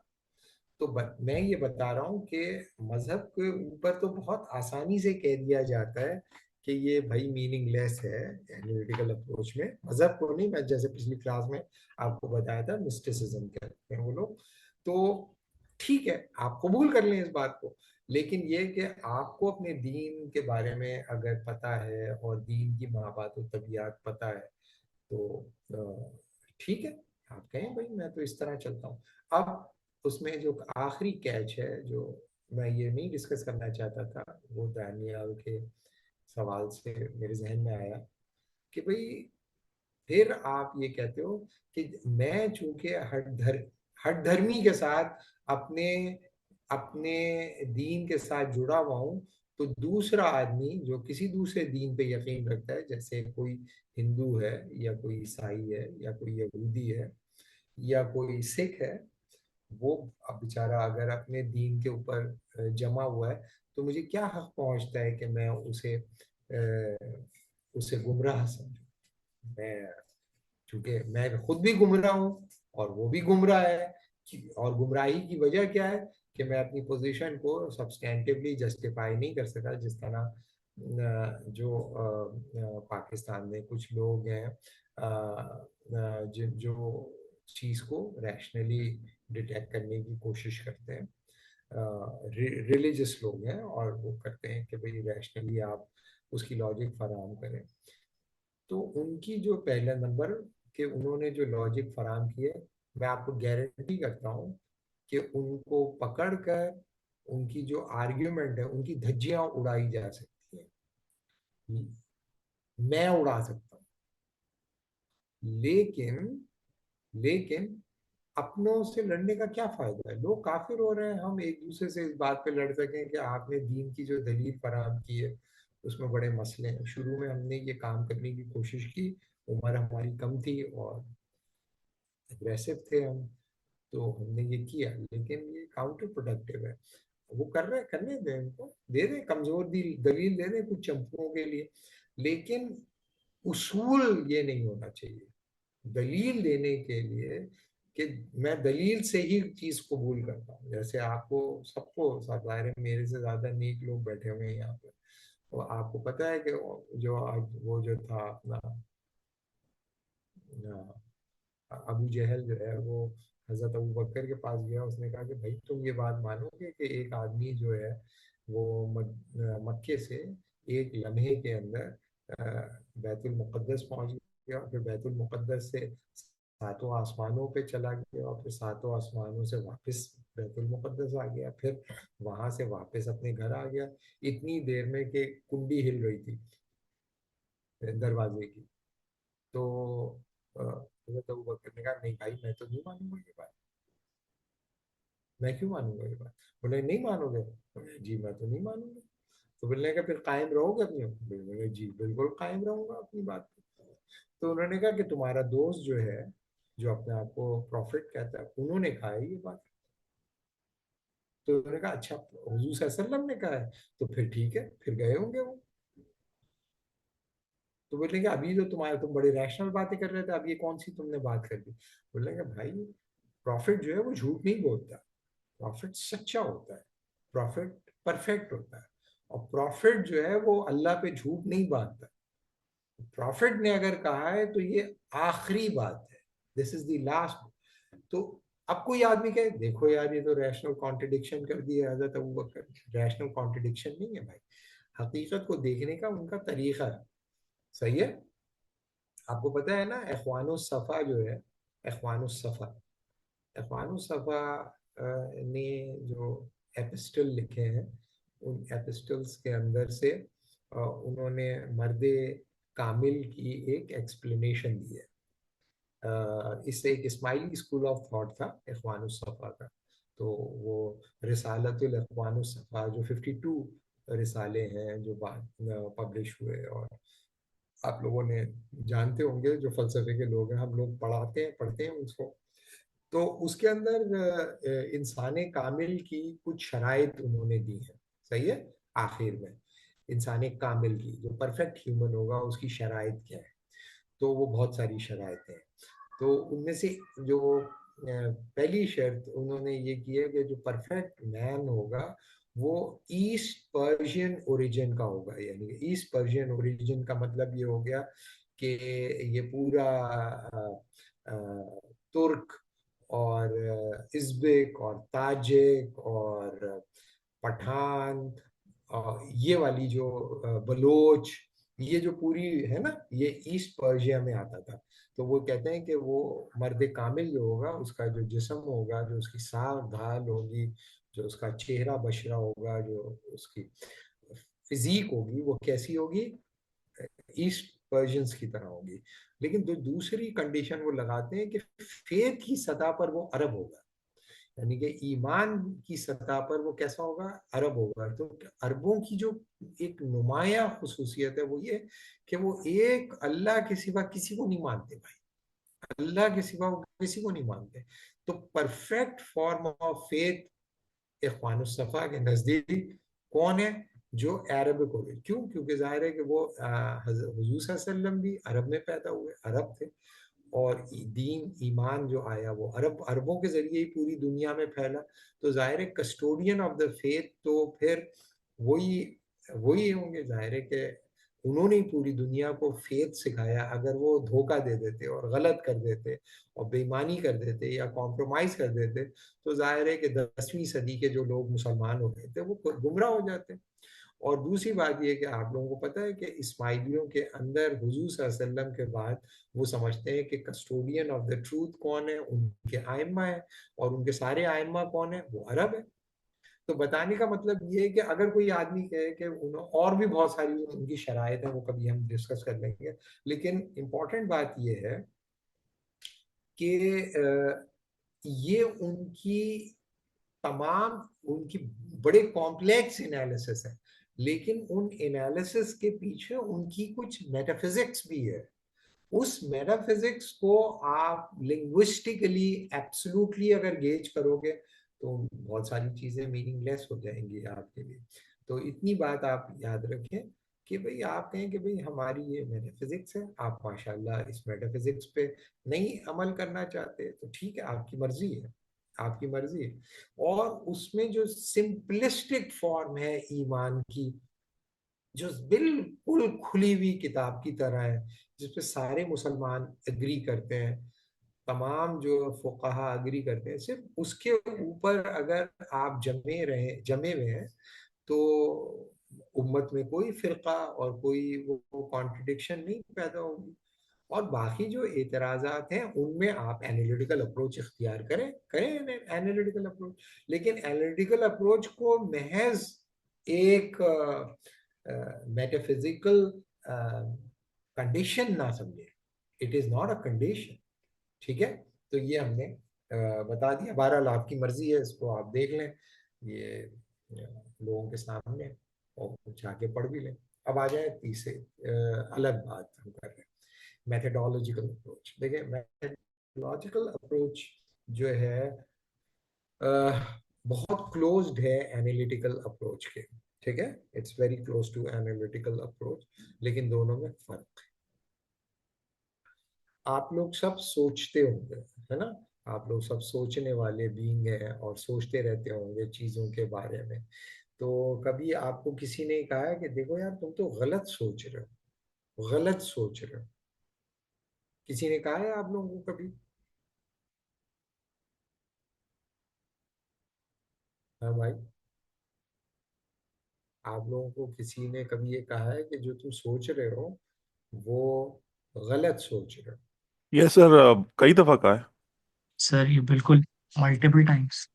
तो मैं ये बता रहा हूँ कि मजहब के ऊपर तो बहुत आसानी से कह दिया जाता है कि ये भाई मीनिंगलेस है, एनालिटिकल अप्रोच में, मजहब को नहीं, मैं जैसे पिछली क्लास में आपको बताया था मिस्टिसिज्म कहते हैं वो लोग। तो ठीक है, आप कबूल कर लें इस बात को, लेकिन ये कि आपको अपने दीन के बारे में अगर पता है और दीन की माबात और तबीयत पता है, तो ठीक है, आप कहें भाई मैं तो इस तरह चलता हूँ। अब उसमें जो आखिरी कैच है जो मैं ये नहीं डिस्कस करना चाहता था, वो दानियाल के सवाल से मेरे जहन में आया कि भाई फिर आप ये कहते हो कि मैं चूंकि हठ धर्मी के साथ अपने अपने दीन के साथ जुड़ा हुआ हूं, तो दूसरा आदमी जो किसी दूसरे दीन पे यकीन रखता है, जैसे कोई हिंदू है या कोई ईसाई है या कोई यहूदी है या कोई सिख है, वो अब बेचारा अगर अपने दीन के ऊपर जमा हुआ है, तो मुझे क्या हक पहुंचता है कि मैं उसे गुमराह समझूं? मैं, क्योंकि मैं खुद भी गुमराह हूँ और वो भी गुमराह है, और गुमराही की वजह क्या है कि मैं अपनी पोजीशन को सब्सटेंटिवली जस्टिफाई नहीं कर सका, जिस तरह जो पाकिस्तान में कुछ लोग हैं जो चीज को रैशनली डिटेक्ट करने की कोशिश करते हैं, रिलीजियस लोग हैं, और वो करते हैं कि भाई रैशनली आप उसकी लॉजिक फराहम करें। तो उनकी जो पहला नंबर कि उन्होंने जो लॉजिक फराम किए, मैं आपको गारंटी करता हूँ कि उनको पकड़कर उनकी जो आर्ग्यूमेंट है उनकी धज्जियां उड़ाई जा सकती है, मैं उड़ा सकता हूँ, लेकिन लेकिन अपनों से लड़ने का क्या फायदा है? लोग काफिर हो रहे हैं, हम एक दूसरे से इस बात पे लड़ सकें कि आपने दीन की जो दलील फराहम की है उसमें बड़े मसले हैं। शुरू में हमने ये काम करने की कोशिश की, उम्र हमारी कम थी और एग्रेसिव थे हम, तो हमने ये किया, लेकिन ये काउंटर प्रोडक्टिव है। वो कर रहे हैं, करने दें उनको, दे दें कमजोर दलील दे दें कुछ चंपुओं के लिए, लेकिन उसूल ये नहीं होना चाहिए। दलील देने के लिए कि मैं दलील से ही चीज कबूल करता हूँ। जैसे आपको सबको सब ज़ाहिर है मेरे से ज्यादा नेक लोग बैठे हुए हैं यहाँ पे, तो आपको पता है कि जो आज वो जो था अपना अबू जहल जो है वो हजरत अबू बकर के पास गया, उसने कहा कि भाई तुम ये बात मानोगे कि एक आदमी जो है वो मक्के से एक लम्हे के अंदर बैतुल मुक़द्दस पहुंच गया, फिर बैतुल मुक़द्दस से सातों आसमानों पे चला गया, और फिर सातों आसमानों से वापस बैतुल मुक़द्दस आ गया, फिर वहां से वापस अपने घर आ गया, इतनी देर में कि कुंडी हिल रही थी दरवाजे की। तो हजरत अबू बकर ने कहा नहीं भाई मैं तो नहीं मानूंगा ये बात, मैं क्यों मानूंगा ये बात। बोले नहीं मानोगे, बोले जी मैं तो नहीं मानूंगा। तो बोलने का फिर कायम रहोगे अपनी, बोले जी बिल्कुल कायम रहूंगा अपनी बात पे। तो उन्होंने कहा कि तुम्हारा दोस्त जो है, जो अपने आप को प्रॉफिट कहता है, उन्होंने कहा है ये बात। तो उन्होंने कहा अच्छा हुजूर सल्लल्लाहु अलैहि वसल्लम ने कहा है, तो फिर ठीक है, फिर गए होंगे वो। तो बोले कि अभी जो तुम बड़ी रैशनल बातें कर रहे थे, अब ये कौन सी तुमने बात कर दी। बोले कि भाई प्रॉफिट जो है वो झूठ नहीं बोलता, प्रॉफिट सच्चा होता है, प्रॉफिट परफेक्ट होता है, और प्रॉफिट जो है वो अल्लाह पे झूठ नहीं बांधता। प्रॉफिट ने अगर कहा है तो ये आखिरी बात है, दिस इज द लास्ट। तो अब कोई आदमी कहे देखो यार ये तो रैशनल कॉन्ट्रडिक्शन कर दिया हजरत अबू बकर। रैशनल कॉन्ट्रडिक्शन नहीं है भाई, हकीकत को देखने का उनका तरीका है। सही है। आपको पता है ना इख्वानुस सफा जो है, इख्वानुस सफा, इख्वानुस सफा ने जो एपिस्टल लिखे हैं, उन एपिस्टल्स के अंदर से उन्होंने मर्द कामिल की एक एक्सप्लेनेशन दी है। इससे एक इस्माइली स्कूल ऑफ थॉट था इख्वानुस सफा का। तो वो रिसालतुल इख्वानुस सफा जो 52 रिसाले हैं जो बाद पब्लिश हुए, और आप लोगों ने जानते होंगे जो फलसफे के लोग हैं, हम लोग पढ़ाते हैं पढ़ते हैं उसको। तो उसके अंदर इंसान कामिल की कुछ शराइत उन्होंने दी है। सही है। आखिर में इंसान कामिल की जो परफेक्ट ह्यूमन होगा उसकी शराइत क्या है, तो वो बहुत सारी शराइतें हैं। तो उनमें से जो पहली शर्त उन्होंने ये की है कि जो परफेक्ट मैन होगा वो ईस्ट पर्शियन ओरिजिन का होगा। यानी कि ईस्ट पर्शियन ओरिजिन का मतलब ये हो गया कि ये पूरा तुर्क और इज़्बेक और ताजिक और पठान और ये वाली जो बलोच, ये जो पूरी है ना, ये ईस्ट पर्शिया में आता था। तो वो कहते हैं कि वो मर्द कामिल जो होगा उसका जो जिस्म होगा, जो उसकी साख ढाल होगी, जो उसका चेहरा बशरा होगा, जो उसकी फिजिक होगी वो कैसी होगी, ईस्ट पर्शियंस की तरह होगी। लेकिन जो दूसरी कंडीशन वो लगाते हैं कि फेथ की सतह पर वो अरब होगा, यानी कि ईमान की सतह पर वो कैसा होगा, अरब होगा। तो अरबों की जो एक नुमाया खुसूसियत है वो ये कि वो एक अल्लाह के सिवा किसी को नहीं मानते भाई, अल्लाह के सिवा वो किसी को नहीं मानते। तो परफेक्ट फॉर्म ऑफ फेथ इख्वानुस सफा के नजदीक कौन है, जो अरबिक हो गए। क्यों? क्योंकि जाहिर है कि वो हुजूर सल्लल्लाहु अलैहि वसल्लम भी अरब में पैदा हुए, अरब थे, और दीन ईमान जो आया वो अरबों के जरिए ही पूरी दुनिया में फैला। तो जाहिर है कस्टोडियन ऑफ द फेथ तो फिर वही वही होंगे। जाहिर है कि उन्होंने ही पूरी दुनिया को फेथ सिखाया। अगर वो धोखा दे देते और गलत कर देते और बेईमानी कर देते या कॉम्प्रोमाइज कर देते, तो जाहिर है कि 10वीं सदी के जो लोग मुसलमान हो गए थे वो गुमराह हो जाते। और दूसरी बात यह कि आप लोगों को पता है कि इस्माइलियों के अंदर हुजूर सल्लल्लाहु अलैहि वसल्लम के बाद वो समझते हैं कि कस्टोडियन ऑफ द ट्रूथ कौन है, उनके आइम्मा है, और उनके सारे आइम्मा कौन है, वो अरब है। तो बताने का मतलब ये है कि अगर कोई आदमी कहे कि और भी बहुत सारी उनकी शराइत है, वो कभी हम डिस्कस कर लेंगे, लेकिन इम्पोर्टेंट बात ये है कि ये उनकी तमाम उनकी बड़े कॉम्प्लेक्स एनालिसिस है, लेकिन उन एनालिसिस के पीछे उनकी कुछ मेटाफिजिक्स भी है। उस मेटाफिजिक्स को आप लिंग्विस्टिकली एब्सोल्युटली अगर गेज करोगे तो बहुत सारी चीजें मीनिंगलेस हो जाएंगी आपके लिए। तो इतनी बात आप याद रखें कि भाई आप कहें कि भाई हमारी ये मेटाफिजिक्स है, आप माशाल्लाह इस मेटाफिजिक्स पे नहीं अमल करना चाहते तो ठीक है, आपकी मर्जी है, आपकी मर्जी है। और उसमें जो सिंपलिस्टिक फॉर्म है ईमान की, जो बिल्कुल खुली हुई किताब की तरह है, जिसपे सारे मुसलमान एग्री करते हैं, तमाम जो फुकाहा एग्री करते हैं, सिर्फ उसके ऊपर अगर आप जमे हुए हैं तो उम्मत में कोई फिरका और कोई वो कॉन्ट्रडिक्शन नहीं पैदा होगी। और बाकी जो एतराजात हैं उनमें आप एनालिटिकल अप्रोच इख्तियार करें, करें एनालिटिकल अप्रोच, लेकिन एनालिटिकल अप्रोच को महज एक मेटाफिजिकल कंडीशन ना समझे। It is not a condition. ठीक है, तो ये हमने बता दिया। बहरहाल आपकी मर्जी है, इसको आप देख लें, ये लोगों के सामने, और जाके पढ़ भी लें। अब आ जाए तीसरे अलग बात हम कर रहे हैं, मैथडोलॉजिकल अप्रोच। देखिए, मैथडोलॉजिकल अप्रोच जो है बहुत क्लोज्ड है एनालिटिकल अप्रोच के। ठीक है, it's very close to analytical approach, लेकिन दोनों में फर्क। आप लोग सब सोचते होंगे, है ना, आप लोग सब सोचने वाले बीइंग हैं और सोचते रहते होंगे चीजों के बारे में। तो कभी आपको किसी ने कहा है कि देखो यार तुम तो गलत सोच रहे हो, गलत सोच रहे हो? किसी ने कहा है आप लोगों को कभी? हाँ भाई, आप लोगों को किसी ने कभी ये कहा है कि जो तुम सोच रहे हो वो गलत सोच रहे हो? यस सर, कई दफा कहा है। सर ये बिल्कुल मल्टीपल टाइम्स।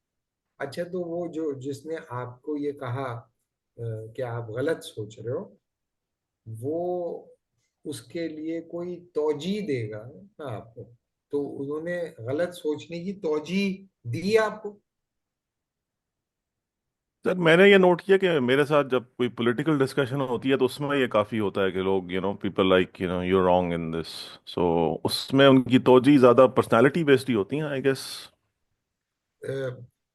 अच्छा, तो वो जो जिसने आपको ये कहा कि आप गलत सोच रहे हो, वो उसके लिए कोई तौजीह देगा ना आपको? तो उन्होंने गलत सोचने की तौजीह दी आपको? सर मैंने ये नोट किया कि मेरे साथ जब कोई पॉलिटिकल डिस्कशन होती है तो उसमें ये काफ़ी होता है कि लोग people like you wrong in this. So उसमें उनकी तोजी ज़्यादा पर्सनालिटी बेस्ड ही होती हैं आई गेस।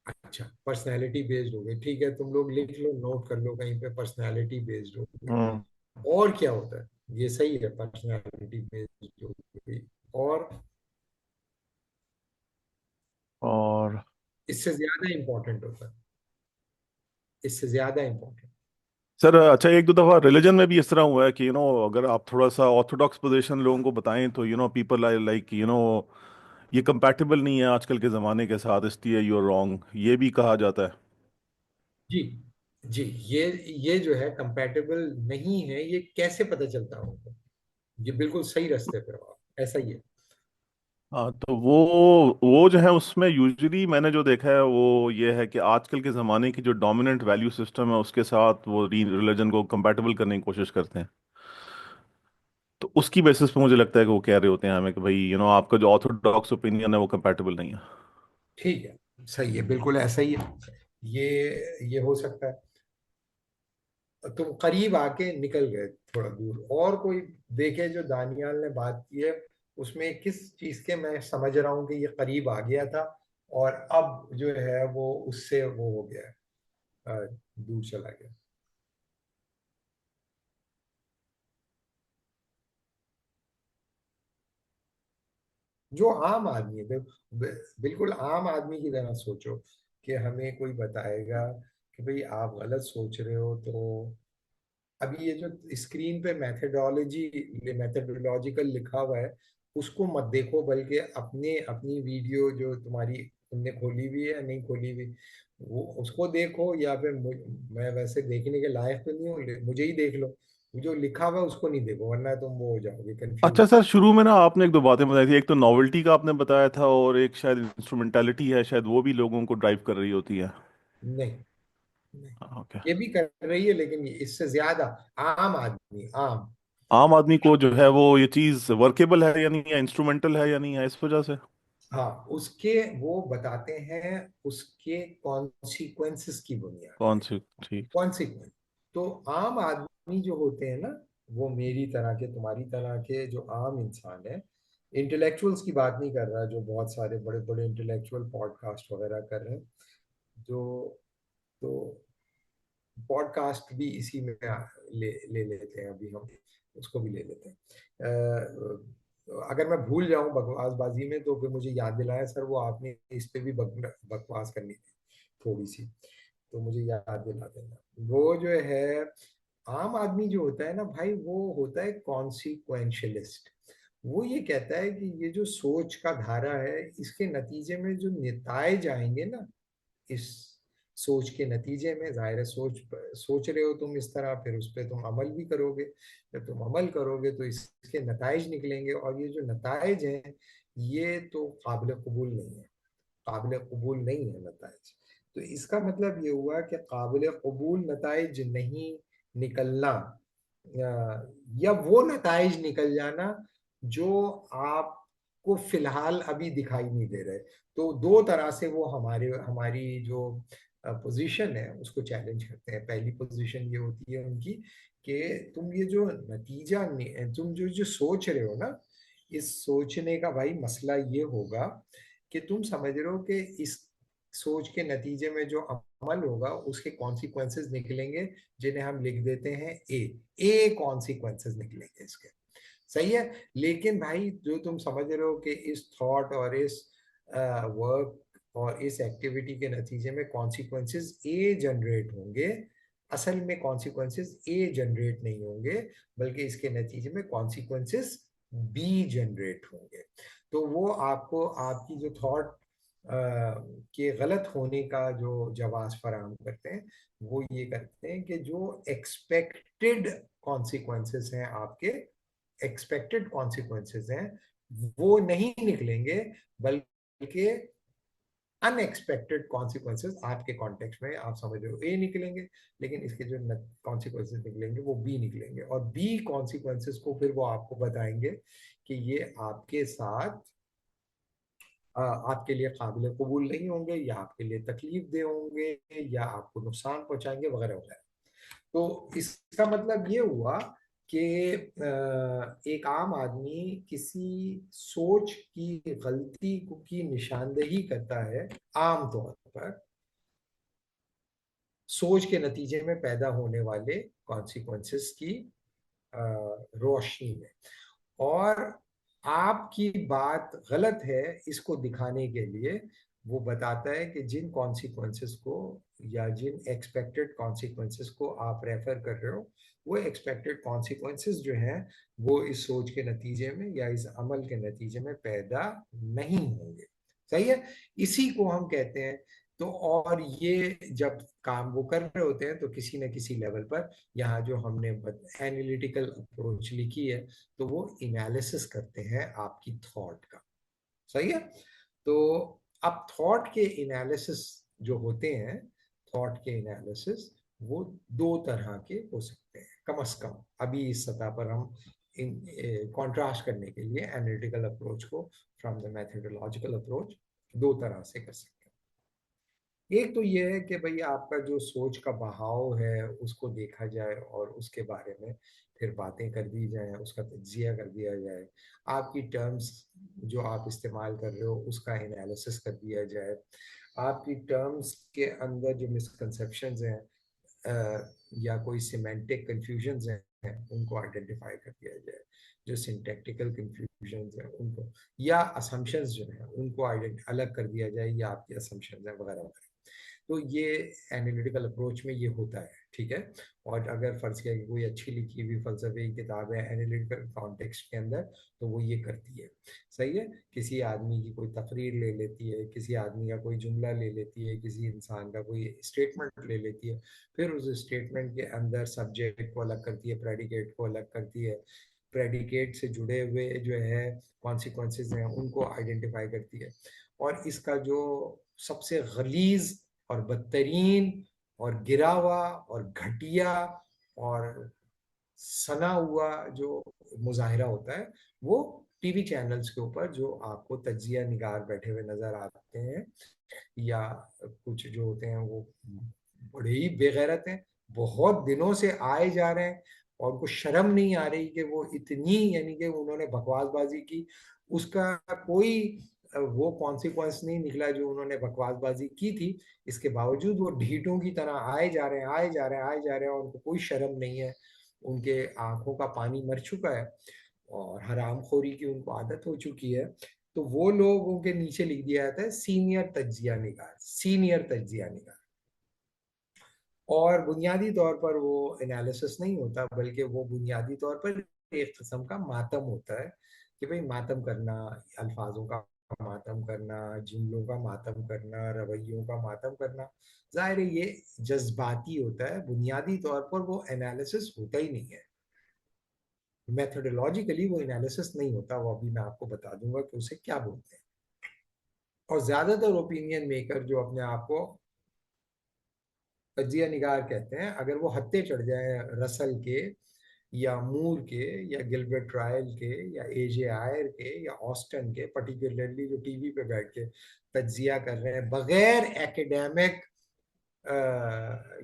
अच्छा, पर्सनैलिटी बेस्ड हो गई, ठीक है, तुम लोग लिख लो, नोट कर लो कहीं पे, पर्सनैलिटी बेस्ड हो गई। हम्म। और क्या होता है? ये सही है, पर्सनैलिटी बेस्ड हो गई। और और इससे ज्यादा इंपॉर्टेंट होता है, इससे ज्यादा इंपॉर्टेंट। सर अच्छा, एक दो दफ़ा रिलीजन में भी इस तरह हुआ है कि अगर आप थोड़ा सा ऑर्थोडॉक्स पोजीशन लोगों को बताएं तो पीपल आई लाइक ये कंपैटिबल नहीं है आजकल के ज़माने के साथ, इसलिए यू आर रॉन्ग, ये भी कहा जाता है। जी, जी, ये जो है कंपैटिबल नहीं है, ये कैसे पता चलता होगा? ये बिल्कुल सही रास्ते पे हो आप, ऐसा ही है। हाँ, तो वो जो है उसमें यूजुअली मैंने जो देखा है वो ये है कि आजकल के ज़माने की जो डोमिनेंट वैल्यू सिस्टम है उसके साथ वो रिलीजन को कंपैटिबल करने की कोशिश करते हैं। तो उसकी बेसिस पे मुझे लगता है कि वो कह रहे होते हैं हमें कि भाई आपका जो ऑर्थोडॉक्स ओपिनियन है वो कंपैटिबल नहीं है। ठीक है, सही है, बिल्कुल ऐसा ही है। ये ये हो सकता है। तुम करीब आके निकल गए थोड़ा दूर। और कोई देखे जो दानियाल ने बात की है, उसमें किस चीज के मैं समझ रहा हूँ कि ये करीब आ गया था और अब जो है वो उससे वो हो गया है, दूर चला गया। जो आम आदमी है, बिल्कुल आम आदमी की तरह सोचो कि हमें कोई बताएगा कि भाई आप गलत सोच रहे हो, तो अभी ये जो स्क्रीन पे मैथडोलॉजिकल लिखा हुआ है उसको मत देखो, बल्कि अपने अपनी वीडियो जो तुम्हारी तुमने खोली हुई है या नहीं खोली हुई, वो उसको देखो, या फिर मैं वैसे देखने के लायक तो नहीं हूँ, मुझे ही देख लो। जो लिखा हुआ है उसको नहीं देखो, वरना तुम वो हो जाओगे अच्छा कंफ्यूज। सर, शुरू में ना आपने एक दो बातें बताई थी, एक तो नॉवेल्टी का आपने बताया था और एक शायद इंस्ट्रूमेंटेलिटी है, शायद वो भी लोगों को ड्राइव कर रही होती है। नहीं, नहीं, ओके। ये भी कर रही है, लेकिन इससे ज्यादा आम आदमी, आम। आम आदमी को जो है वो ये चीज़ वर्केबल है या नहीं है, इंस्ट्रूमेंटल है या नहीं है, इस वजह से। हाँ, उसके वो बताते हैं उसके कॉन्सिक्वेंसेस की बुनियाद कौन पे। सी? ठीक। कॉन्सिक्वेंस। तो आम आदमी जो होते हैं ना, वो मेरी तरह के, तुम्हारी तरह के जो आम इंसान है, इंटेलेक्चुअल्स की बात नहीं कर रहा, जो बहुत सारे बड़े बड़े इंटेलेक्चुअल पॉडकास्ट वगैरह कर रहे हैं, जो, तो पॉडकास्ट भी इसी में ले लेते हैं, अभी हम उसको भी ले लेते हैं। अगर मैं भूल जाऊं बकवासबाजी में तो फिर मुझे याद दिलाया, सर वो आपने इस पे भी बकवास करनी थी थोड़ी सी, तो मुझे याद दिला देना। वो जो है आम आदमी जो होता है ना भाई, वो होता है कॉन्सिक्वेंशलिस्ट। वो ये कहता है कि ये जो सोच का धारा है, इसके नतीजे में जो निताज आएंगे ना, इस सोच के नतीजे में, जाहिर है सोच रहे हो तुम इस तरह, फिर उस पर तुम अमल भी करोगे, जब तुम अमल करोगे तो इसके नताइज निकलेंगे, और ये जो नताइज हैं ये तो काबिल कबूल नहीं है, काबिल कबूल नहीं है नताइज। तो इसका मतलब ये हुआ कि काबिल कबूल नताइज नहीं निकलना, या वो नताइज निकल जाना जो आपको फिलहाल अभी दिखाई नहीं दे रहे। तो दो तरह से वो हमारी जो पोजीशन है उसको चैलेंज करते हैं। पहली पोजीशन ये होती है उनकी कि तुम ये जो नतीजा, तुम जो सोच रहे हो ना, इस सोचने का भाई मसला ये होगा कि तुम समझ रहे हो कि इस सोच के नतीजे में जो अमल होगा उसके कॉन्सिक्वेंसेस निकलेंगे, जिन्हें हम लिख देते हैं ए कॉन्सिक्वेंसेस निकलेंगे इसके। सही है। लेकिन भाई जो तुम समझ रहे हो कि इस थॉट और इस वर्क और इस एक्टिविटी के नतीजे में कॉन्सिक्वेंसेस ए जनरेट होंगे, असल में कॉन्सिक्वेंसेस ए जनरेट नहीं होंगे, बल्कि इसके नतीजे में कॉन्सिक्वेंसेस बी जनरेट होंगे। तो वो आपको आपकी जो थॉट के गलत होने का जो जवाब फराहम करते हैं, वो ये करते हैं कि जो एक्सपेक्टेड कॉन्सिक्वेंसेस हैं आपके, एक्सपेक्टेड कॉन्सिक्वेंसेस हैं वो नहीं निकलेंगे, बल्कि अनएक्सपेक्टेड कॉन्सिक्वेंसेस आपके कॉन्टेक्स्ट में आप समझ रहे हो ए निकलेंगे, लेकिन इसके जो कॉन्सिक्वेंसेस निकलेंगे वो बी निकलेंगे, और बी कॉन्सिक्वेंसेस को फिर वो आपको बताएंगे कि ये आपके साथ आपके लिए काबिल कबूल नहीं होंगे, या आपके लिए तकलीफ दे होंगे, या आपको नुकसान पहुंचाएंगे वगैरह वगैरह। तो इसका मतलब ये हुआ कि एक आम आदमी किसी सोच की गलती की निशानदेही करता है आम तौर पर सोच के नतीजे में पैदा होने वाले कॉन्सिक्वेंसेस की रोशनी में, और आपकी बात गलत है इसको दिखाने के लिए वो बताता है कि जिन कॉन्सिक्वेंसेस को या जिन एक्सपेक्टेड कॉन्सिक्वेंसेस को आप रेफर कर रहे हो, वो एक्सपेक्टेड कॉन्सिक्वेंसेस जो हैं वो इस सोच के नतीजे में या इस अमल के नतीजे में पैदा नहीं होंगे। सही है। इसी को हम कहते हैं। तो और ये जब काम वो कर रहे होते हैं तो किसी न किसी लेवल पर, यहाँ जो हमने एनालिटिकल अप्रोच लिखी है, तो वो एनालिसिस करते हैं आपकी थॉट का। सही है। तो अब थॉट के एनालिसिस जो होते हैं, थॉट के एनालिसिस वो दो तरह के हो सकते हैं, कम से कम अभी इस सतह पर हम इन कॉन्ट्रास्ट करने के लिए एनालिटिकल अप्रोच को फ्रॉम द मेथोडोलॉजिकल अप्रोच दो तरह से कर सकते हैं। एक तो ये है कि भाई आपका जो सोच का बहाव है उसको देखा जाए और उसके बारे में फिर बातें कर दी जाए, उसका तज्जिया कर दिया जाए, आपकी टर्म्स जो आप इस्तेमाल कर रहे हो उसका एनालिसिस कर दिया जाए, आपकी टर्म्स के अंदर जो मिसकंसेप्शंस हैं या कोई सिमेंटिक कंफ्यूजन्स हैं उनको आइडेंटिफाई कर दिया जाए, जो सिंटैक्टिकल कंफ्यूजन्स हैं उनको, या असम्पशंस जो हैं उनको अलग कर दिया जाए, या आपकी असम्पशंस हैं वगैरह वगैरह। तो ये एनालिटिकल अप्रोच में ये होता है। ठीक है। और अगर फर्ज किया कि कोई अच्छी लिखी हुई फलसफे की किताब है एनालिटिकल कॉन्टेक्स्ट के अंदर, तो वो ये करती है। सही है। किसी आदमी की कोई तकरीर ले लेती है, किसी आदमी का कोई जुमला ले लेती है, किसी इंसान का कोई स्टेटमेंट ले लेती है, फिर उस स्टेटमेंट के अंदर सब्जेक्ट को अलग करती है, प्रेडिकेट को अलग करती है, प्रेडिकेट से जुड़े हुए जो है कॉन्सिक्वेंसेस हैं उनको आइडेंटिफाई करती है, और इसका जो सबसे गलीज और बदतरीन और गिरा हुआ और घटिया और सना हुआ जो मुजाहिरा होता है, वो टीवी चैनल्स के ऊपर जो आपको तज्जिया निगार बैठे हुए नजर आते हैं, या कुछ जो होते हैं वो बड़े ही बेगैरत हैं, बहुत दिनों से आए जा रहे हैं, और उनको शर्म नहीं आ रही कि वो इतनी, यानी कि उन्होंने बकवासबाजी की, उसका कोई वो कॉन्सिक्वेंस नहीं निकला जो उन्होंने बकवासबाजी की थी। इसके बावजूद वो ढीठों की तरह आए जा रहे हैं, आए जा रहे हैं, आए जा रहे हैं, और उनको कोई शर्म नहीं है। उनके आंखों का पानी मर चुका है और हरामखोरी की उनको आदत हो चुकी है। तो वो लोगों के नीचे लिख दिया जाता है सीनियर तज्जिया निगार, सीनियर तज्जिया निगार। और बुनियादी तौर पर वो एनालिसिस नहीं होता, बल्कि वो बुनियादी तौर पर एक किस्म का मातम होता है कि भाई मातम करना, अल्फाजों का मातम करना, जुमलों का मातम करना, रवैयों का मातम करना। जाहिर है ये जज्बाती होता है, बुनियादी तौर पर वो एनालिसिस होता ही नहीं है। मेथोडोलॉजिकली वो एनालिसिस नहीं होता, वो अभी मैं आपको बता दूंगा कि उसे क्या बोलते हैं। और ज्यादातर ओपिनियन मेकर जो अपने आप को तज्जिया निगार कहते हैं, अगर वो हत्ते चढ़ जाए रसल के या मूर के या गिलबर्ट ट्रायल के या एजे आयर के या ऑस्टन के, पर्टिकुलरली जो टीवी पे बैठ के तज्जिया कर रहे हैं बगैर एकेडमिक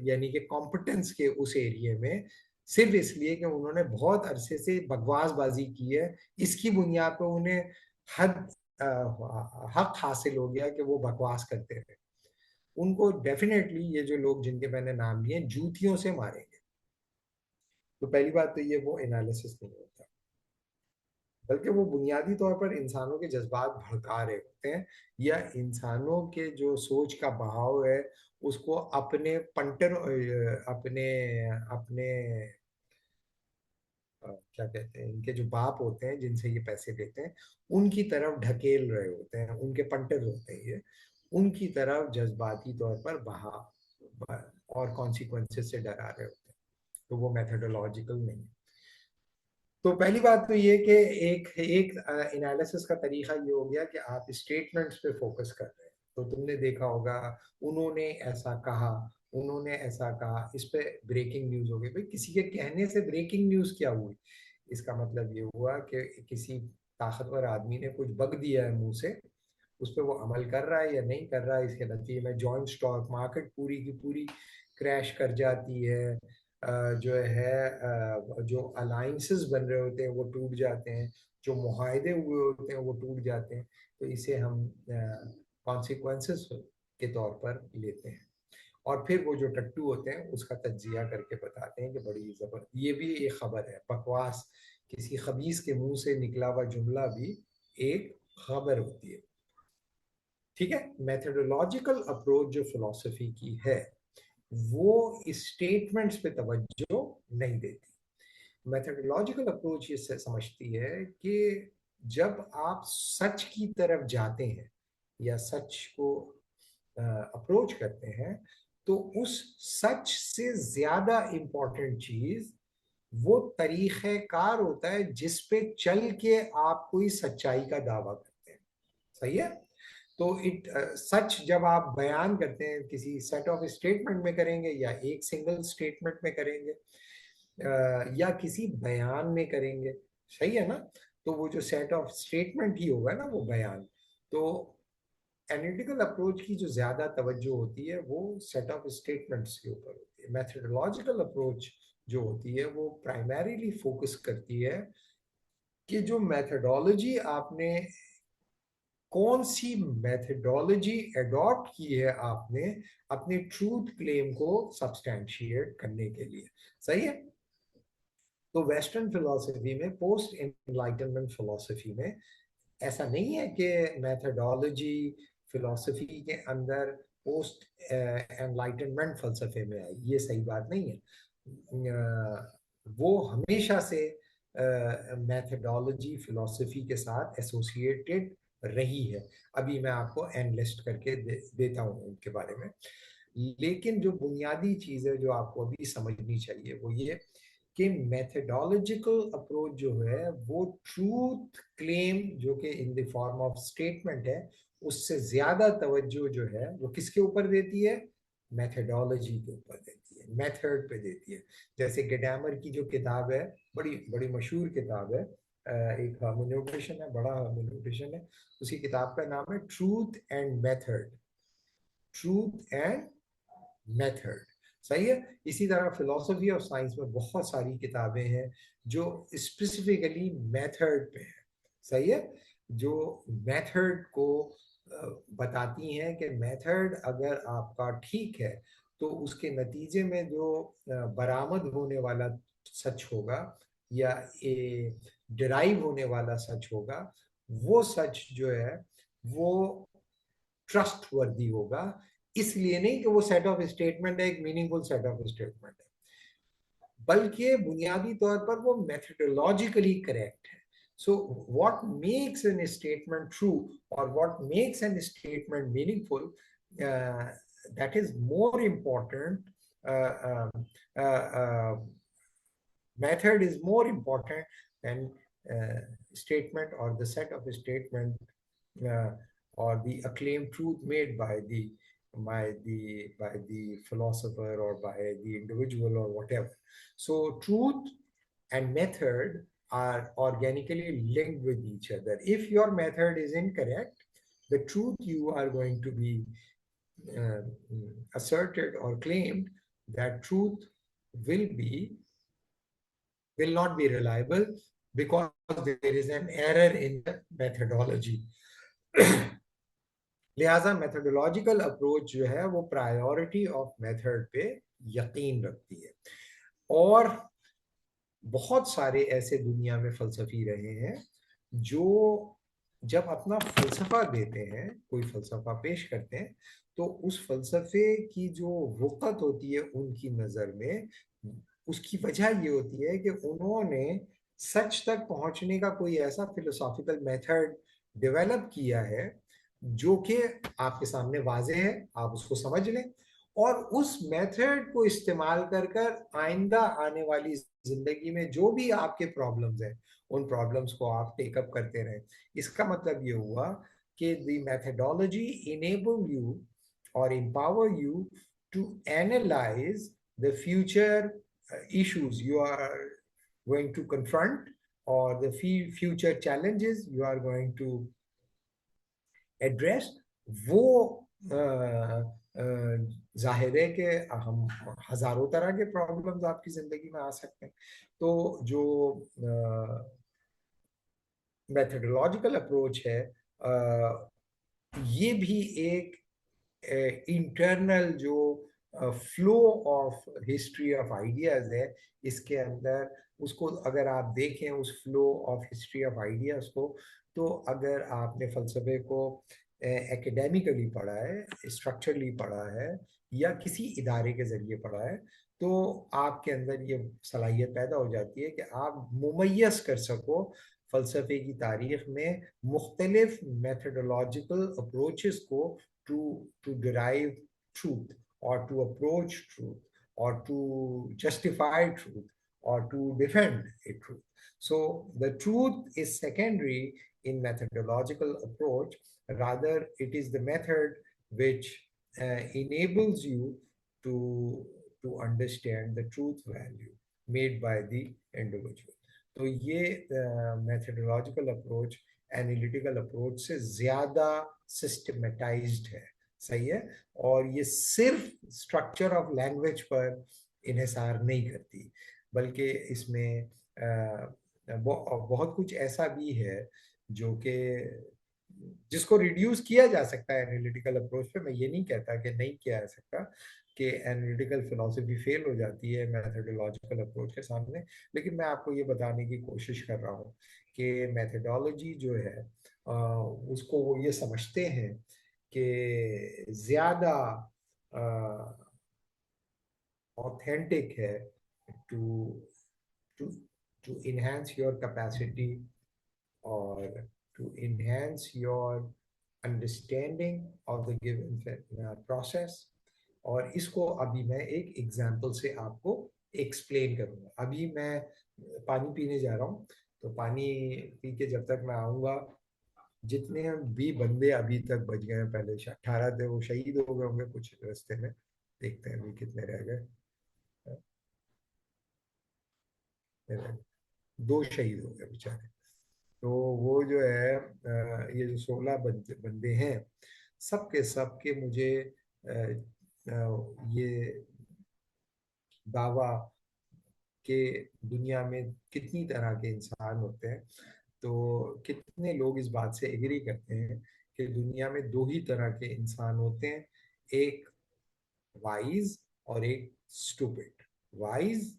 यानी कि कॉम्पिटेंस के उस एरिया में, सिर्फ इसलिए कि उन्होंने बहुत अरसे से बकवासबाजी की है, इसकी बुनियाद पर उन्हें हद हक हासिल हो गया कि वो बकवास करते रहे, उनको डेफिनेटली ये जो लोग जिनके मैंने नाम लिए जूतियों से मारेंगे। तो पहली बात तो ये वो एनालिसिस नहीं होता, बल्कि वो बुनियादी तौर पर इंसानों के जज्बात भड़का रहे होते हैं, या इंसानों के जो सोच का बहाव है उसको अपने पंटर, अपने अपने क्या कहते हैं, इनके जो बाप होते हैं जिनसे ये पैसे लेते हैं उनकी तरफ ढकेल रहे होते हैं, उनके पंटर होते हैं ये, उनकी तरफ जज्बाती तौर पर और कॉन्सिक्वेंसेस से डरा रहे होते हैं। तो वो मेथोडोलॉजिकल नहीं है। तो पहली बात तो ये कि एक एक एनालिसिस का तरीका ये हो गया कि आप स्टेटमेंट्स पे फोकस कर रहे हैं। तो तुमने देखा होगा उन्होंने ऐसा कहा, उन्होंने ऐसा कहा, इस पे ब्रेकिंग न्यूज हो गई। भाई किसी के कहने से ब्रेकिंग न्यूज क्या हुई? इसका मतलब ये हुआ कि किसी ताकतवर आदमी ने कुछ बक दिया है मुंह से, उस पर वो अमल कर रहा है या नहीं कर रहा है, इसके नतीजे में जॉइंट स्टॉक मार्केट पूरी की पूरी क्रैश कर जाती है, जो है जो अलाइंसेस बन रहे होते हैं वो टूट जाते हैं, जो मुआहदे हुए होते हैं वो टूट जाते हैं। तो इसे हम कॉन्सिक्वेंसेस के तौर पर लेते हैं, और फिर वो जो टट्टू होते हैं उसका तज्जिया करके बताते हैं कि बड़ी जबर, ये भी एक खबर है, बकवास, किसी खबीस के मुंह से निकला हुआ जुमला भी एक खबर होती है। ठीक है, मेथोडोलॉजिकल अप्रोच जो फिलॉसफी की है वो स्टेटमेंट्स पे तवज्जो नहीं देती। मेथोडोलॉजिकल अप्रोच ये समझती है कि जब आप सच की तरफ जाते हैं या सच को अप्रोच करते हैं, तो उस सच से ज्यादा इंपॉर्टेंट चीज वो तरीक़ेकार होता है जिस पे चल के आप कोई सच्चाई का दावा करते हैं। सही है? तो सच जब आप बयान करते हैं किसी सेट ऑफ स्टेटमेंट में करेंगे, या एक सिंगल स्टेटमेंट में करेंगे, या किसी बयान में करेंगे, सही है ना? तो वो जो सेट ऑफ स्टेटमेंट ही होगा ना वो बयान। तो एनालिटिकल अप्रोच की जो ज्यादा तवज्जो होती है वो सेट ऑफ स्टेटमेंट्स के ऊपर होती है। मेथोडोलॉजिकल अप्रोच जो होती है वो प्राइमरीली फोकस करती है कि जो मेथोडोलॉजी आपने, कौन सी मेथोडोलॉजी एडॉप्ट की है आपने अपने ट्रूथ क्लेम को सब्सटैंशिएट करने के लिए। सही है? तो वेस्टर्न फिलॉसफी में, पोस्ट एनलाइटनमेंट फिलॉसफी में, ऐसा नहीं है कि मेथोडोलॉजी फिलॉसफी के अंदर पोस्ट एनलाइटनमेंट फलसफे में आई, ये सही बात नहीं है। वो हमेशा से मेथोडोलॉजी फिलॉसफी के साथ एसोसिएटेड रही है। अभी मैं आपको एनलिस्ट करके देता हूँ उनके बारे में। लेकिन जो बुनियादी चीज़ है जो आपको अभी समझनी चाहिए वो ये कि मेथोडोलॉजिकल अप्रोच जो है वो ट्रूथ क्लेम जो कि in the form of statement है, उससे ज्यादा तवज्जो जो है वो किसके ऊपर देती है? मेथोडोलॉजी के ऊपर देती है, मेथड पे देती है। जैसे गेडामर की जो किताब है, बड़ी बड़ी मशहूर किताब है, एक हर्मेन्यूटेशन है, बड़ा हर्मेन्यूटेशन है, उसी किताब का नाम है truth and method, truth and method. सही है? इसी तरह फिलॉसफी ऑफ साइंस में बहुत सारी किताबें हैं जो स्पेसिफिकली मेथड पे है। सही है? जो मेथड को बताती हैं कि मेथड अगर आपका ठीक है तो उसके नतीजे में जो बरामद होने वाला सच होगा या डिराइव होने वाला सच होगा, वो सच जो है वो ट्रस्ट वर्दी होगा। इसलिए नहीं कि वो सेट ऑफ स्टेटमेंट है, एक मीनिंगफुल सेट ऑफ स्टेटमेंट है, बल्कि बुनियादी तौर पर वो मेथडोलॉजिकली करेक्ट है। So what makes an statement true और what makes an statement meaningful, that is more important. Method is more important than statement or the set of statement uh, or the acclaimed truth made by the philosopher or by the individual or whatever. So truth and method are organically linked with each other. If your method is incorrect, the truth you are going to be uh, asserted or claimed, that truth will be will not be reliable because there is an error in the methodology. लिहाजा methodological approach जो है वो priority of method पे यकीन रखती है। और बहुत सारे ऐसे दुनिया में फलसफी रहे हैं जो जब अपना फलसफा देते हैं, कोई फलसफा पेश करते हैं, तो उस फलसफे की जो वक़्त होती है उनकी नज़र में, उसकी वजह ये होती है कि उन्होंने सच तक पहुंचने का कोई ऐसा फिलोसॉफिकल मेथड डेवलप किया है जो कि आपके सामने वाजे है, आप उसको समझ लें और उस मेथड को इस्तेमाल कर कर आइंदा आने वाली जिंदगी में जो भी आपके प्रॉब्लम्स हैं उन प्रॉब्लम्स को आप टेकअप करते रहें। इसका मतलब ये हुआ कि द मेथडोलॉजी इनेबल यू और empower you to analyze the future issues you are going to confront or the future challenges you are going to address। वो जाहिर है कि हम हजारों तरह के प्रॉब्लम्स आपकी जिंदगी में आ सकते हैं। तो जो मेथडोलॉजिकल अप्रोच है ये भी एक इंटरनल जो flow of history of ideas है, इसके अंदर उसको अगर आप देखें उस flow of history of ideas को, तो अगर आपने फलसफे को एकेडमिकली पढ़ा है, स्ट्रक्चरली पढ़ा है या किसी इदारे के जरिए पढ़ा है, तो आपके अंदर ये सलाहियत पैदा हो जाती है कि आप मुमय्यज कर सको फलसफे की तारीख में मुख्तलिफ मेथडोलॉजिकल अप्रोचेस को to derive truth or to approach truth or to justify truth or to defend a truth. So the truth is secondary in methodological approach, rather it is the method which enables you to understand the truth value made by the individual. तो ये methodological approach analytical approach से ज्यादा systematised है, सही है, और ये सिर्फ स्ट्रक्चर ऑफ लैंग्वेज पर इन्हिसार नहीं करती, बल्कि इसमें बहुत कुछ ऐसा भी है जो कि जिसको रिड्यूस किया जा सकता है एनालिटिकल अप्रोच पे। मैं ये नहीं कहता कि नहीं किया जा सकता, कि एनालिटिकल फिलॉसफी फेल हो जाती है मेथडोलॉजिकल अप्रोच के सामने, लेकिन मैं आपको ये बताने की कोशिश कर रहा हूँ कि मेथडोलॉजी जो है उसको वो ये समझते हैं कि ज्यादा ऑथेंटिक है to to to enhance your capacity और to enhance your understanding of the given process. और इसको अभी मैं एक एग्जांपल से आपको एक्सप्लेन करूंगा। अभी मैं पानी पीने जा रहा हूँ, तो पानी पी के जब तक मैं आऊँगा, जितने भी बंदे अभी तक बच गए हैं, पहले 18 थे वो शहीद हो गए होंगे कुछ रास्ते में, देखते हैं अभी कितने रह गए। 2 शहीद हो गए बेचारे। तो वो जो है ये जो 16 बंदे हैं, सबके सबके मुझे ये दावा कि दुनिया में कितनी तरह के इंसान होते हैं, तो कितने लोग इस बात से एग्री करते हैं कि दुनिया में दो ही तरह के इंसान होते हैं, एक वाइज और एक स्टूपिड। वाइज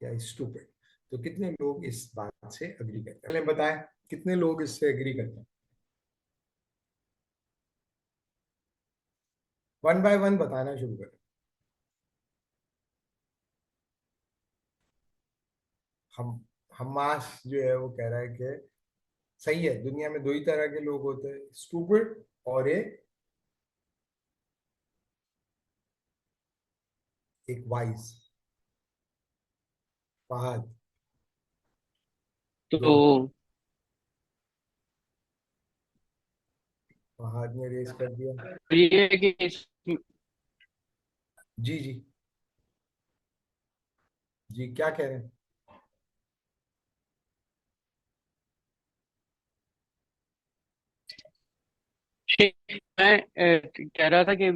या स्टूपिड। तो कितने लोग इस बात से एग्री करते हैं, पहले बताएं कितने लोग इससे एग्री करते हैं। वन बाय वन बताना शुरू करें। हम हमास जो है वो कह रहा है कि सही है, दुनिया में दो ही तरह के लोग होते हैं, स्टूपिड और एक वाइज। फहद, तो बोलो। फहद ने रेस कर दिया। ये है कि जी जी। जी क्या कह रहे हैं? मैं कह रहा था कि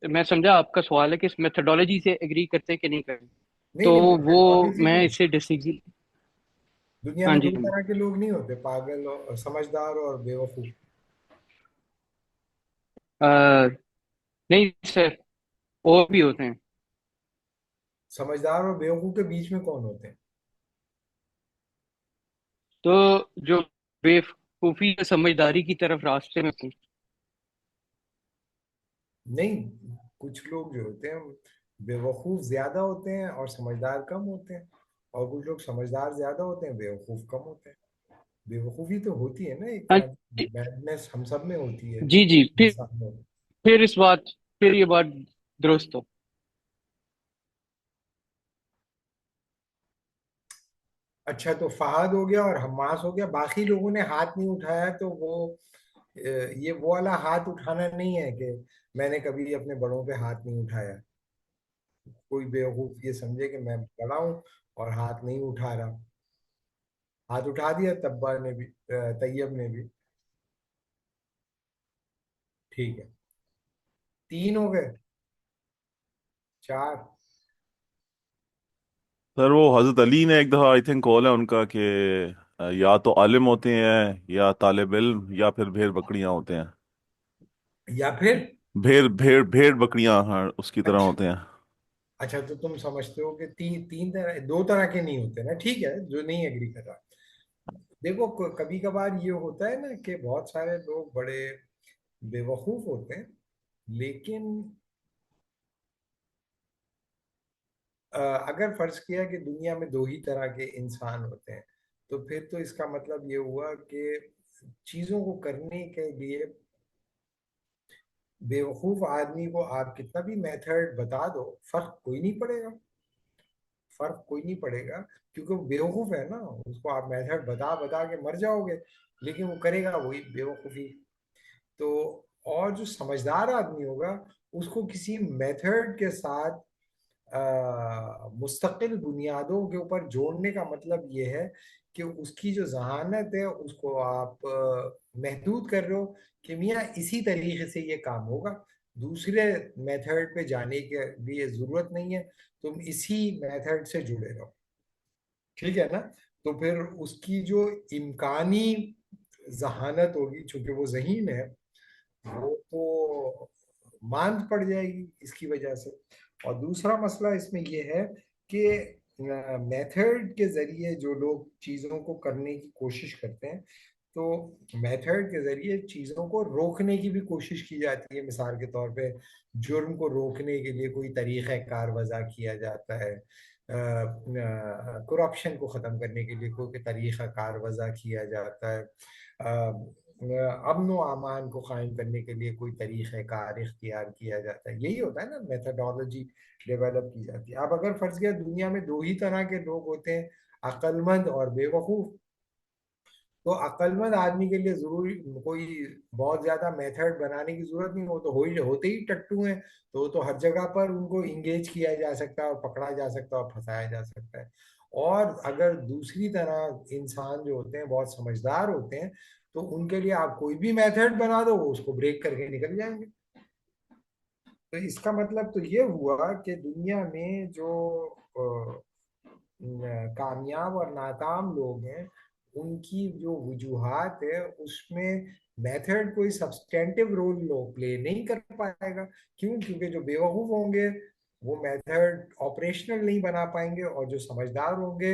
मैं समझा आपका सवाल है कि इस मेथोडोलॉजी से एग्री करते हैं कि नहीं करते। नहीं तो नहीं, वो मेथोडोलॉजी मैं नहीं। इससे डिसएग्री। दुनिया हाँ में जी, दो हाँ जी। तरह के लोग नहीं होते, पागल और समझदार और बेवकूफ। अ, नहीं सर, और भी होते हैं। समझदार और बेवकूफ के बीच में कौन होते हैं? तो जो बेवकूफी या समझदारी की तरफ रास्ते में होते हैं। नहीं, कुछ लोग जो होते हैं बेवकूफ ज्यादा होते हैं और समझदार कम होते हैं, और कुछ लोग समझदार ज्यादा होते हैं, बेवकूफ कम होते हैं। बेवकूफी तो होती है ना एक हाँ तरह की, जी, मैडनेस हम सब में होती है जी जी। इंसान में। फिर इस बात फिर ये बात दुरुस्त हो। अच्छा, तो फहद हो गया और हम्मास हो गया, बाकी लोगों ने हाथ नहीं उठाया, तो वो ये वो वाला हाथ उठाना नहीं है कि मैंने कभी अपने बड़ों पे हाथ नहीं उठाया। कोई बेवकूफ ये समझे कि मैं बड़ा हूं और हाथ नहीं उठा रहा। हाथ उठा दिया तब्बा ने भी, तैयब ने भी। ठीक है, तीन हो गए, चार। सर वो हजरत अली ने एक दफा आई थिंक कॉल है उनका कि या तो आलिम होते हैं या तालिब इल्म या फिर भेड़ बकरियां होते हैं। या फिर भेड़ भेड़ भेड़ बकरियां, हाँ, उसकी तरह अच्छा। होते हैं। अच्छा, तो तुम समझते हो कि तीन तरह, दो तरह के नहीं होते ना, ठीक है, जो नहीं एग्री कर रहा। देखो, कभी कभार ये होता है ना कि बहुत सारे लोग बड़े बेवकूफ होते हैं, लेकिन अगर फर्ज किया कि दुनिया में दो ही तरह के इंसान होते हैं, तो फिर तो इसका मतलब ये हुआ कि चीजों को करने के लिए बेवकूफ आदमी को आप कितना भी मेथड बता दो, फर्क कोई नहीं पड़ेगा। फर्क कोई नहीं पड़ेगा, क्योंकि वो बेवकूफ है ना। उसको आप मेथड बता बता के मर जाओगे, लेकिन वो करेगा वही बेवकूफी। तो और जो समझदार आदमी होगा, उसको किसी मेथड के साथ मुस्तकिल बुनियादों के ऊपर जोड़ने का मतलब ये है कि उसकी जो जहानत है उसको आप महदूद कर रहे हो कि मियाँ इसी तरीके से ये काम होगा, दूसरे मेथड पे जाने के लिए जरूरत नहीं है, तुम इसी मेथड से जुड़े रहो। ठीक है ना? तो फिर उसकी जो इम्कानी जहानत होगी, चूंकि वो जहीन है, वो तो मांद पड़ जाएगी इसकी वजह से। और दूसरा मसला इसमें ये है कि मेथड के जरिए जो लोग चीज़ों को करने की कोशिश करते हैं, तो मेथड के जरिए चीज़ों को रोकने की भी कोशिश की जाती है। मिसाल के तौर पे जुर्म को रोकने के लिए कोई तरीक़ा कार वज़ा किया जाता है, करप्शन को ख़त्म करने के लिए कोई तरीक़ा कार वज़ा किया जाता है, अमन व अमान को कायम करने के लिए कोई तरीक़ाकार इख्तियार किया जाता है। यही होता है ना, मेथडोलॉजी डेवलप की जाती है। अब अगर फर्ज किया दुनिया में दो ही तरह के लोग होते हैं, अक्लमंद और बेवकूफ़, तो अक्लमंद आदमी के लिए जरूरी कोई बहुत ज्यादा मेथड बनाने की जरूरत नहीं, हो तो हो ही होते ही टट्टू हैं, तो हर जगह पर उनको इंगेज किया जा सकता है और पकड़ा जा सकता है और फंसाया जा सकता है। और अगर दूसरी तरह इंसान जो होते हैं बहुत समझदार होते हैं, तो उनके लिए आप कोई भी मेथड बना दो, वो उसको ब्रेक करके निकल जाएंगे। तो इसका मतलब तो ये हुआ कि दुनिया में जो कामयाब और नाकाम लोग हैं, उनकी जो वजूहात है उसमें मेथड कोई सब्सटेंटिव रोल प्ले नहीं कर पाएगा। क्यों? क्योंकि जो बेवकूफ होंगे वो मेथड ऑपरेशनल नहीं बना पाएंगे, और जो समझदार होंगे,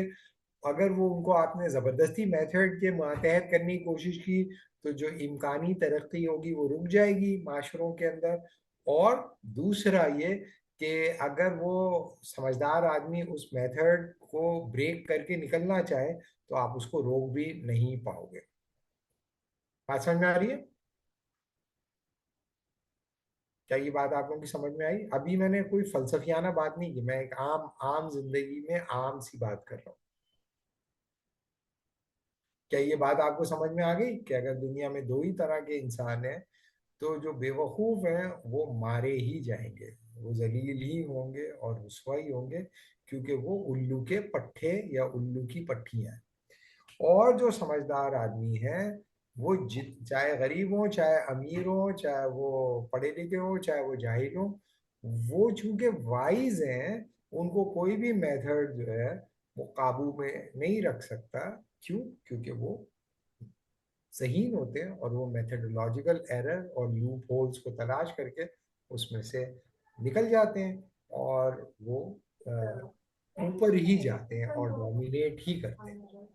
अगर वो उनको आपने जबरदस्ती मेथड के मातहत करने की कोशिश की तो जो इम्कानी तरक्की होगी वो रुक जाएगी माशरों के अंदर। और दूसरा ये कि अगर वो समझदार आदमी उस मेथड को ब्रेक करके निकलना चाहे तो आप उसको रोक भी नहीं पाओगे। बात समझ में आ रही है? क्या ये बात आप लोगों की समझ में आई? अभी मैंने कोई फलसफियाना बात नहीं की, मैं एक आम आम जिंदगी में आम सी बात कर रहा हूँ। क्या ये बात आपको समझ में आ गई कि अगर दुनिया में दो ही तरह के इंसान हैं तो जो बेवकूफ हैं वो मारे ही जाएंगे, वो जलील ही होंगे और रुसवा ही होंगे, क्योंकि वो उल्लू के पट्टे या उल्लू की पट्टियां हैं। और जो समझदार आदमी है वो चाहे गरीब हो, चाहे अमीर हो, चाहे वो पढ़े लिखे हो, चाहे वो जाहिल हो, वो चूंकि वाइज हैं, उनको कोई भी मेथड जो है वो काबू में नहीं रख सकता। क्यों? क्योंकि वो ज़हीन होते हैं और वो मेथडोलॉजिकल एरर और लूप होल्स को तलाश करके उसमें से निकल जाते हैं, और वो ऊपर ही जाते हैं और डोमिनेट ही करते हैं।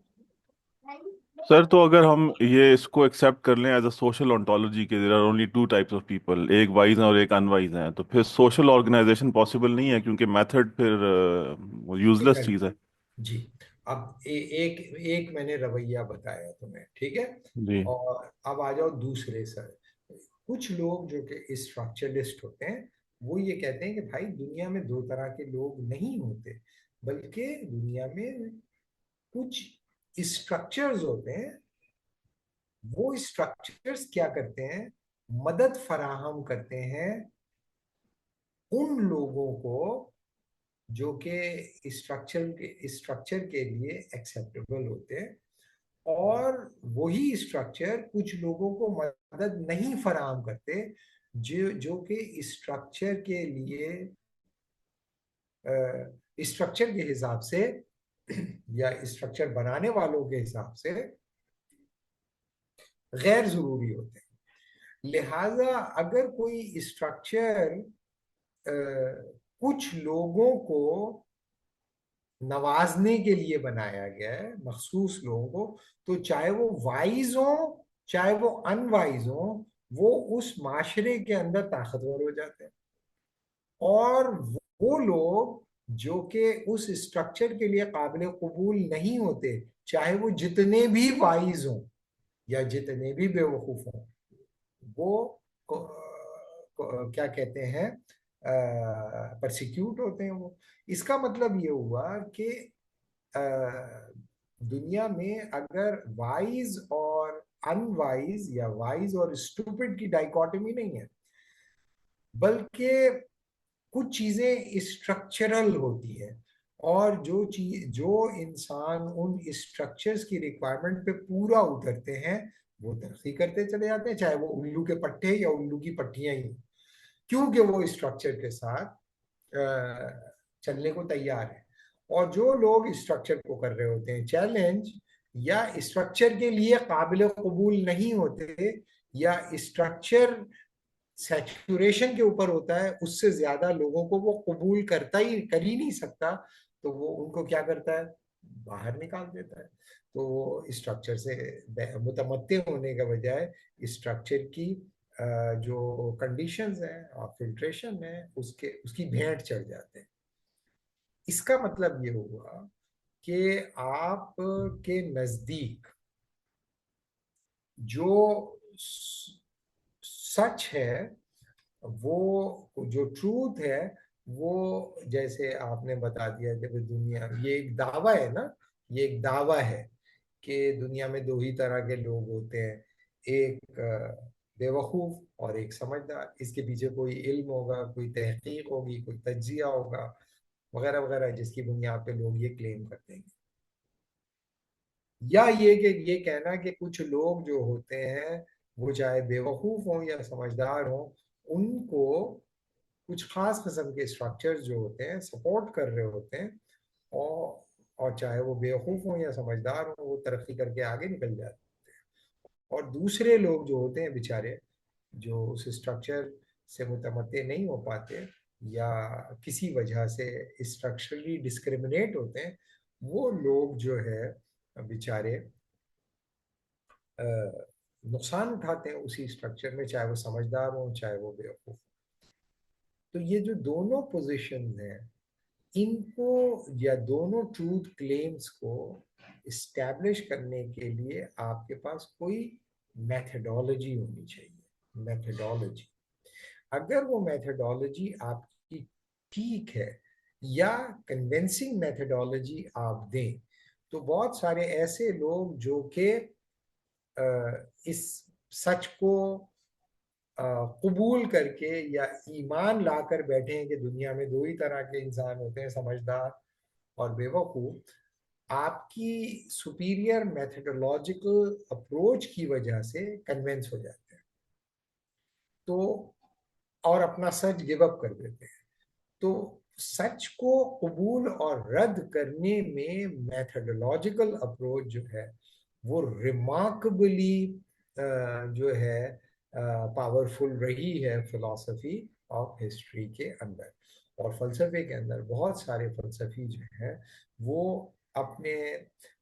सर, तो अगर हम ये इसको एक्सेप्ट कर लें एज अ सोशल ओंटोलॉजी के there are only two types of people, एक वाइज हैं और एक अनवाइज हैं, तो फिर सोशल ऑर्गेनाइजेशन पॉसिबल नहीं है, क्योंकि मेथड फिर यूजलेस चीज है। जी। अब एक एक मैंने रवैया बताया तुम्हें, ठीक है? जी। और अब आ जाओ दूसरे सर। कुछ लोग जो कि स्ट्रक्चरलिस्ट होते हैं वो ये कहते हैं कि भाई दुनिया में दो तरह के लोग नहीं होते, बल्कि दुनिया में कुछ स्ट्रक्चर्स होते हैं। वो स्ट्रक्चर्स क्या करते हैं? मदद फराहम करते हैं उन लोगों को जो कि स्ट्रक्चर के लिए एक्सेप्टेबल होते हैं, और वही स्ट्रक्चर कुछ लोगों को मदद नहीं फराहम करते जो कि स्ट्रक्चर के लिए स्ट्रक्चर के हिसाब से या स्ट्रक्चर बनाने वालों के हिसाब से गैर जरूरी होते हैं। लिहाजा अगर कोई स्ट्रक्चर कुछ लोगों को नवाजने के लिए बनाया गया है, मखसूस लोगों को, तो चाहे वो वाइज हो चाहे वो अनवाइज हो, वो उस माशरे के अंदर ताकतवर हो जाते हैं। और वो लोग जो कि उस स्ट्रक्चर के लिए काबिल कबूल नहीं होते, चाहे वो जितने भी वाइज हों या जितने भी बेवकूफ हों, वो क्या कहते हैं, परसिक्यूट होते हैं वो। इसका मतलब ये हुआ कि अ, दुनिया में अगर वाइज और अनवाइज या वाइज और स्टूपिड की डाइकोटमी नहीं है, बल्कि कुछ चीजें स्ट्रक्चरल होती है, और जो इंसान उन स्ट्रक्चर्स की रिक्वायरमेंट पे पूरा उतरते हैं वो तरक्की करते चले जाते हैं, चाहे वो उल्लू के पट्टे या उल्लू की पट्टियां ही, क्योंकि वो स्ट्रक्चर के साथ चलने को तैयार है। और जो लोग स्ट्रक्चर को कर रहे होते हैं चैलेंज, या स्ट्रक्चर के लिए काबिल कबूल नहीं होते, या स्ट्रक्चर सैचुरेशन के ऊपर होता है, उससे ज्यादा लोगों को वो कबूल कर ही नहीं सकता, तो वो उनको क्या करता है? बाहर निकाल देता है। तो वो स्ट्रक्चर से मुतमत्ते होने के बजाय स्ट्रक्चर की जो कंडीशंस हैं और फिल्ट्रेशन है उसकी भेंट चढ़ जाते हैं। इसका मतलब ये हुआ कि आप के नजदीक जो सच है, वो जो ट्रूथ है, वो जैसे आपने बता दिया कि दुनिया, ये एक दावा है ना, ये एक दावा है कि दुनिया में दो ही तरह के लोग होते हैं, एक बेवकूफ और एक समझदार। इसके पीछे कोई इल्म होगा, कोई तहकीक होगी, कोई तज्जिया होगा, वगैरह वगैरह, जिसकी बुनियाद पे लोग ये क्लेम करते हैं। या ये कि ये कहना कि कुछ लोग जो होते हैं वो चाहे बेवकूफ हों या समझदार हों, उनको कुछ खास किस्म के स्ट्रक्चर्स जो होते हैं सपोर्ट कर रहे होते हैं, और और चाहे वो बेवकूफ़ हों या समझदार हों, वो तरक्की करके आगे निकल जाते हैं। और दूसरे लोग जो होते हैं बेचारे, जो उस स्ट्रक्चर से मुतमत्ते नहीं हो पाते या किसी वजह से स्ट्रक्चरली डिस्क्रिमिनेट होते हैं, वो लोग जो है बेचारे नुकसान उठाते हैं उसी स्ट्रक्चर में, चाहे वो समझदार हो चाहे वो बेवकूफ़। तो ये जो दोनों पोजीशन हैं, इनको या दोनों ट्रूथ क्लेम्स को इस्टेब्लिश करने के लिए आपके पास कोई मेथडोलॉजी होनी चाहिए। मेथडोलॉजी, अगर वो मेथडोलॉजी आपकी ठीक है या कन्विंसिंग मेथडोलॉजी आप दें, तो बहुत सारे ऐसे लोग जो कि इस सच को कबूल करके या ईमान लाकर बैठे हैं कि दुनिया में दो ही तरह के इंसान होते हैं, समझदार और बेवकूफ, आपकी सुपीरियर मेथडोलॉजिकल अप्रोच की वजह से कन्विंस हो जाते हैं, तो और अपना सच गिव अप कर देते हैं। तो सच को कबूल और रद्द करने में मेथडोलॉजिकल अप्रोच जो है वो रिमार्केबली जो है पावरफुल रही है फिलॉसफी ऑफ हिस्ट्री के अंदर। और फलसफे के अंदर बहुत सारे फलसफी जो है वो अपने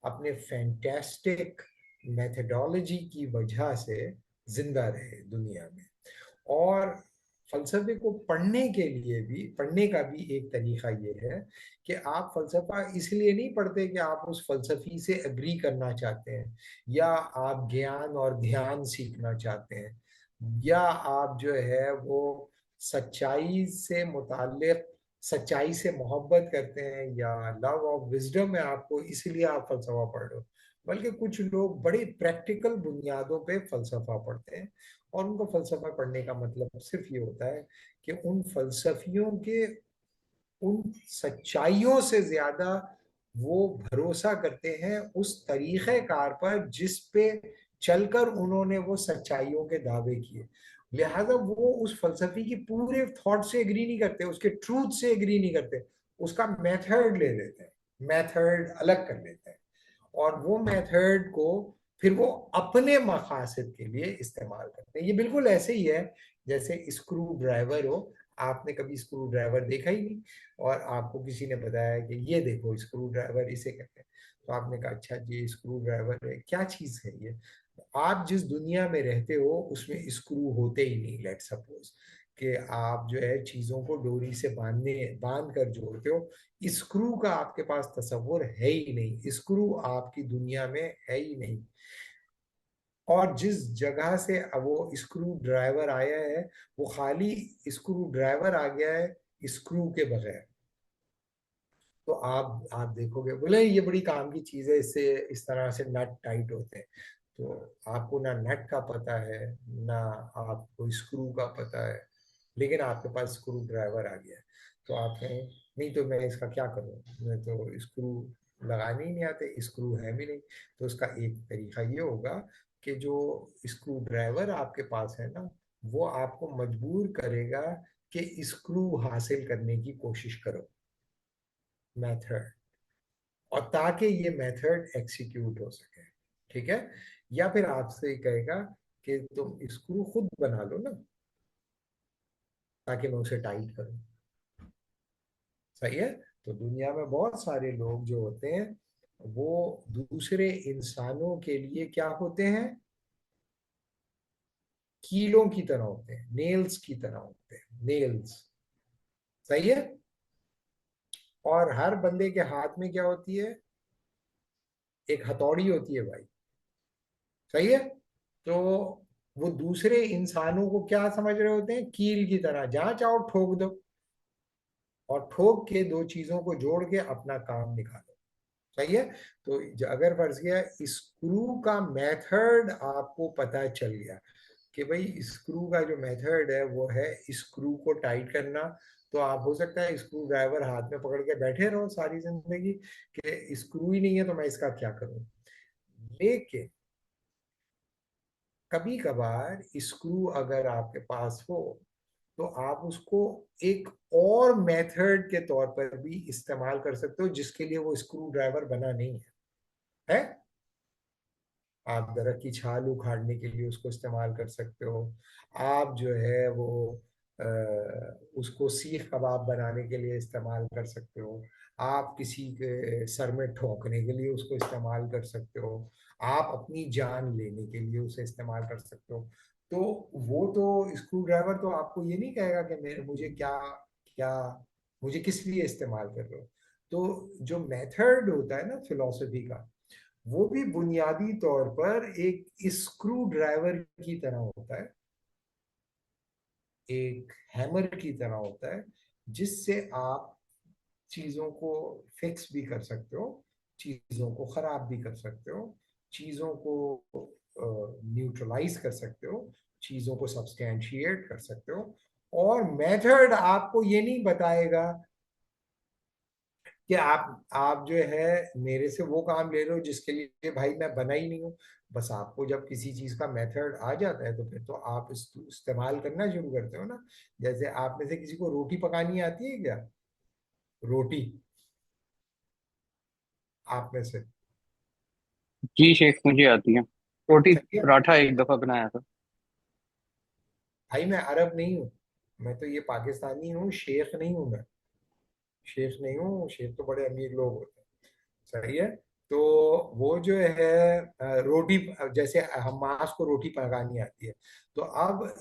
अपने फैंटेस्टिक मेथडोलॉजी की वजह से जिंदा रहे दुनिया में। और फलसफे को पढ़ने के लिए भी, पढ़ने का भी एक तरीका ये है कि आप फलसफा इसलिए नहीं पढ़ते कि आप उस फलसफी से एग्री करना चाहते हैं, या आप ज्ञान और ध्यान सीखना चाहते हैं, या आप जो है वो सच्चाई से मुताल्लिक, सच्चाई से मोहब्बत करते हैं, या लव ऑफ विजडम है आपको, इसलिए आप फलसफा पढ़ रहे हो। बल्कि कुछ लोग बड़े प्रैक्टिकल बुनियादों पे फलसफा पढ़ते हैं, और उनको फलसफा पढ़ने का मतलब सिर्फ ये होता है कि उन फलसफियों के उन सच्चाइयों से ज्यादा वो भरोसा करते हैं उस तरीक़े कार पर जिस पे चलकर उन्होंने वो सच्चाइयों के दावे किए। लिहाजा वो उस फलसफी की पूरे थॉट से एग्री नहीं करते, उसके ट्रूथ से एग्री नहीं करते, उसका मेथड ले लेते हैं, मेथड अलग कर लेते हैं, और वो मेथड को फिर वो अपने मकासद के लिए इस्तेमाल करते हैं। ये बिल्कुल ऐसे ही है जैसे स्क्रू ड्राइवर हो, आपने कभी स्क्रू ड्राइवर देखा ही नहीं, और आपको किसी ने बताया कि ये देखो स्क्रू ड्राइवर इसे कहते हैं, तो आपने कहा अच्छा ये स्क्रू ड्राइवर है, क्या चीज है ये? आप जिस दुनिया में रहते हो उसमें स्क्रू होते ही नहीं। लेट सपोज कि आप जो है चीजों को डोरी से बांध कर जोड़ते हो, स्क्रू का आपके पास तस्वुर है ही नहीं, स्क्रू आपकी दुनिया में है ही नहीं। और जिस जगह से वो स्क्रू ड्राइवर आया है वो खाली स्क्रू ड्राइवर आ गया है, स्क्रू के बगैर। तो आप देखोगे, बोले ये बड़ी काम की चीज है, इससे इस तरह से नट टाइट होते हैं, तो आपको ना नट का पता है ना आपको स्क्रू का पता है, लेकिन आपके पास स्क्रू ड्राइवर आ गया है। तो आप कहें नहीं तो मैं इसका क्या करूं, मैं तो स्क्रू लगाने ही नहीं आते, स्क्रू है भी नहीं। तो उसका एक तरीका ये होगा कि जो स्क्रू ड्राइवर आपके पास है ना, वो आपको मजबूर करेगा कि स्क्रू हासिल करने की कोशिश करो, मेथड, और ताकि ये मेथड एग्जीक्यूट हो सके। ठीक है? या फिर आपसे कहेगा कि तुम स्क्रू खुद बना लो ना, ताकि मैं उसे टाइट करूं। सही है? तो दुनिया में बहुत सारे लोग जो होते हैं वो दूसरे इंसानों के लिए क्या होते हैं? कीलों की तरह होते हैं, नेल्स की तरह होते हैं, नेल्स। सही है? और हर बंदे के हाथ में क्या होती है? एक हथौड़ी होती है भाई। सही है? तो वो दूसरे इंसानों को क्या समझ रहे होते हैं? कील की तरह, जहां चाहो ठोक दो, और ठोक के दो चीजों को जोड़ के अपना काम निकालो। सही है? तो अगर फर्ज किया स्क्रू का मेथड आपको पता चल गया कि भाई स्क्रू का जो मेथड है वो है स्क्रू को टाइट करना, तो आप हो सकता है स्क्रू ड्राइवर हाथ में पकड़ के बैठे रहो सारी जिंदगी कि स्क्रू ही नहीं है तो मैं इसका क्या करूं। लेकिन कभी कभार स्क्रू अगर आपके पास हो तो आप उसको एक और मेथड के तौर पर भी इस्तेमाल कर सकते हो, जिसके लिए वो स्क्रू ड्राइवर बना नहीं है। आप दरख्त की छाल उखाड़ने के लिए उसको इस्तेमाल कर सकते हो। आप जो है वो अ, उसको सीख कबाब बनाने के लिए इस्तेमाल कर सकते हो। आप किसी के सर में ठोकने के लिए उसको इस्तेमाल कर सकते हो। आप अपनी जान लेने के लिए उसे इस्तेमाल कर सकते हो। तो वो तो स्क्रू ड्राइवर तो आपको ये नहीं कहेगा कि मेरे मुझे क्या क्या मुझे किस लिए इस्तेमाल कर रहे हो। तो जो मेथड होता है ना फिलॉसफी का, वो भी बुनियादी तौर पर एक स्क्रू ड्राइवर की तरह होता है, एक हैमर की तरह होता है, जिससे आप चीजों को फिक्स भी कर सकते हो, चीजों को खराब भी कर सकते हो, चीजों को न्यूट्रलाइज कर सकते हो, चीजों को सब्सटैंशिएट कर सकते हो। और मेथड आपको ये नहीं बताएगा कि आप जो है मेरे से वो काम ले रहे हो जिसके लिए भाई मैं बना ही नहीं हूँ। बस आपको जब किसी चीज का मेथड आ जाता है तो फिर तो आप इस्तेमाल करना शुरू करते हो ना। जैसे आप में से किसी को रोटी पकानी आती है क्या? रोटी, आप में से? जी शेख, मुझे आती है। रोटी सही है। पराठा एक दफा बनाया था। भाई मैं अरब नहीं हूँ, मैं तो ये पाकिस्तानी हूँ, शेख नहीं हूँ मैं। शेख नहीं हूँ, शेख तो बड़े अमीर लोग होते हैं। सही है। तो वो जो है रोटी, जैसे हमास को रोटी पकानी आती है, तो अब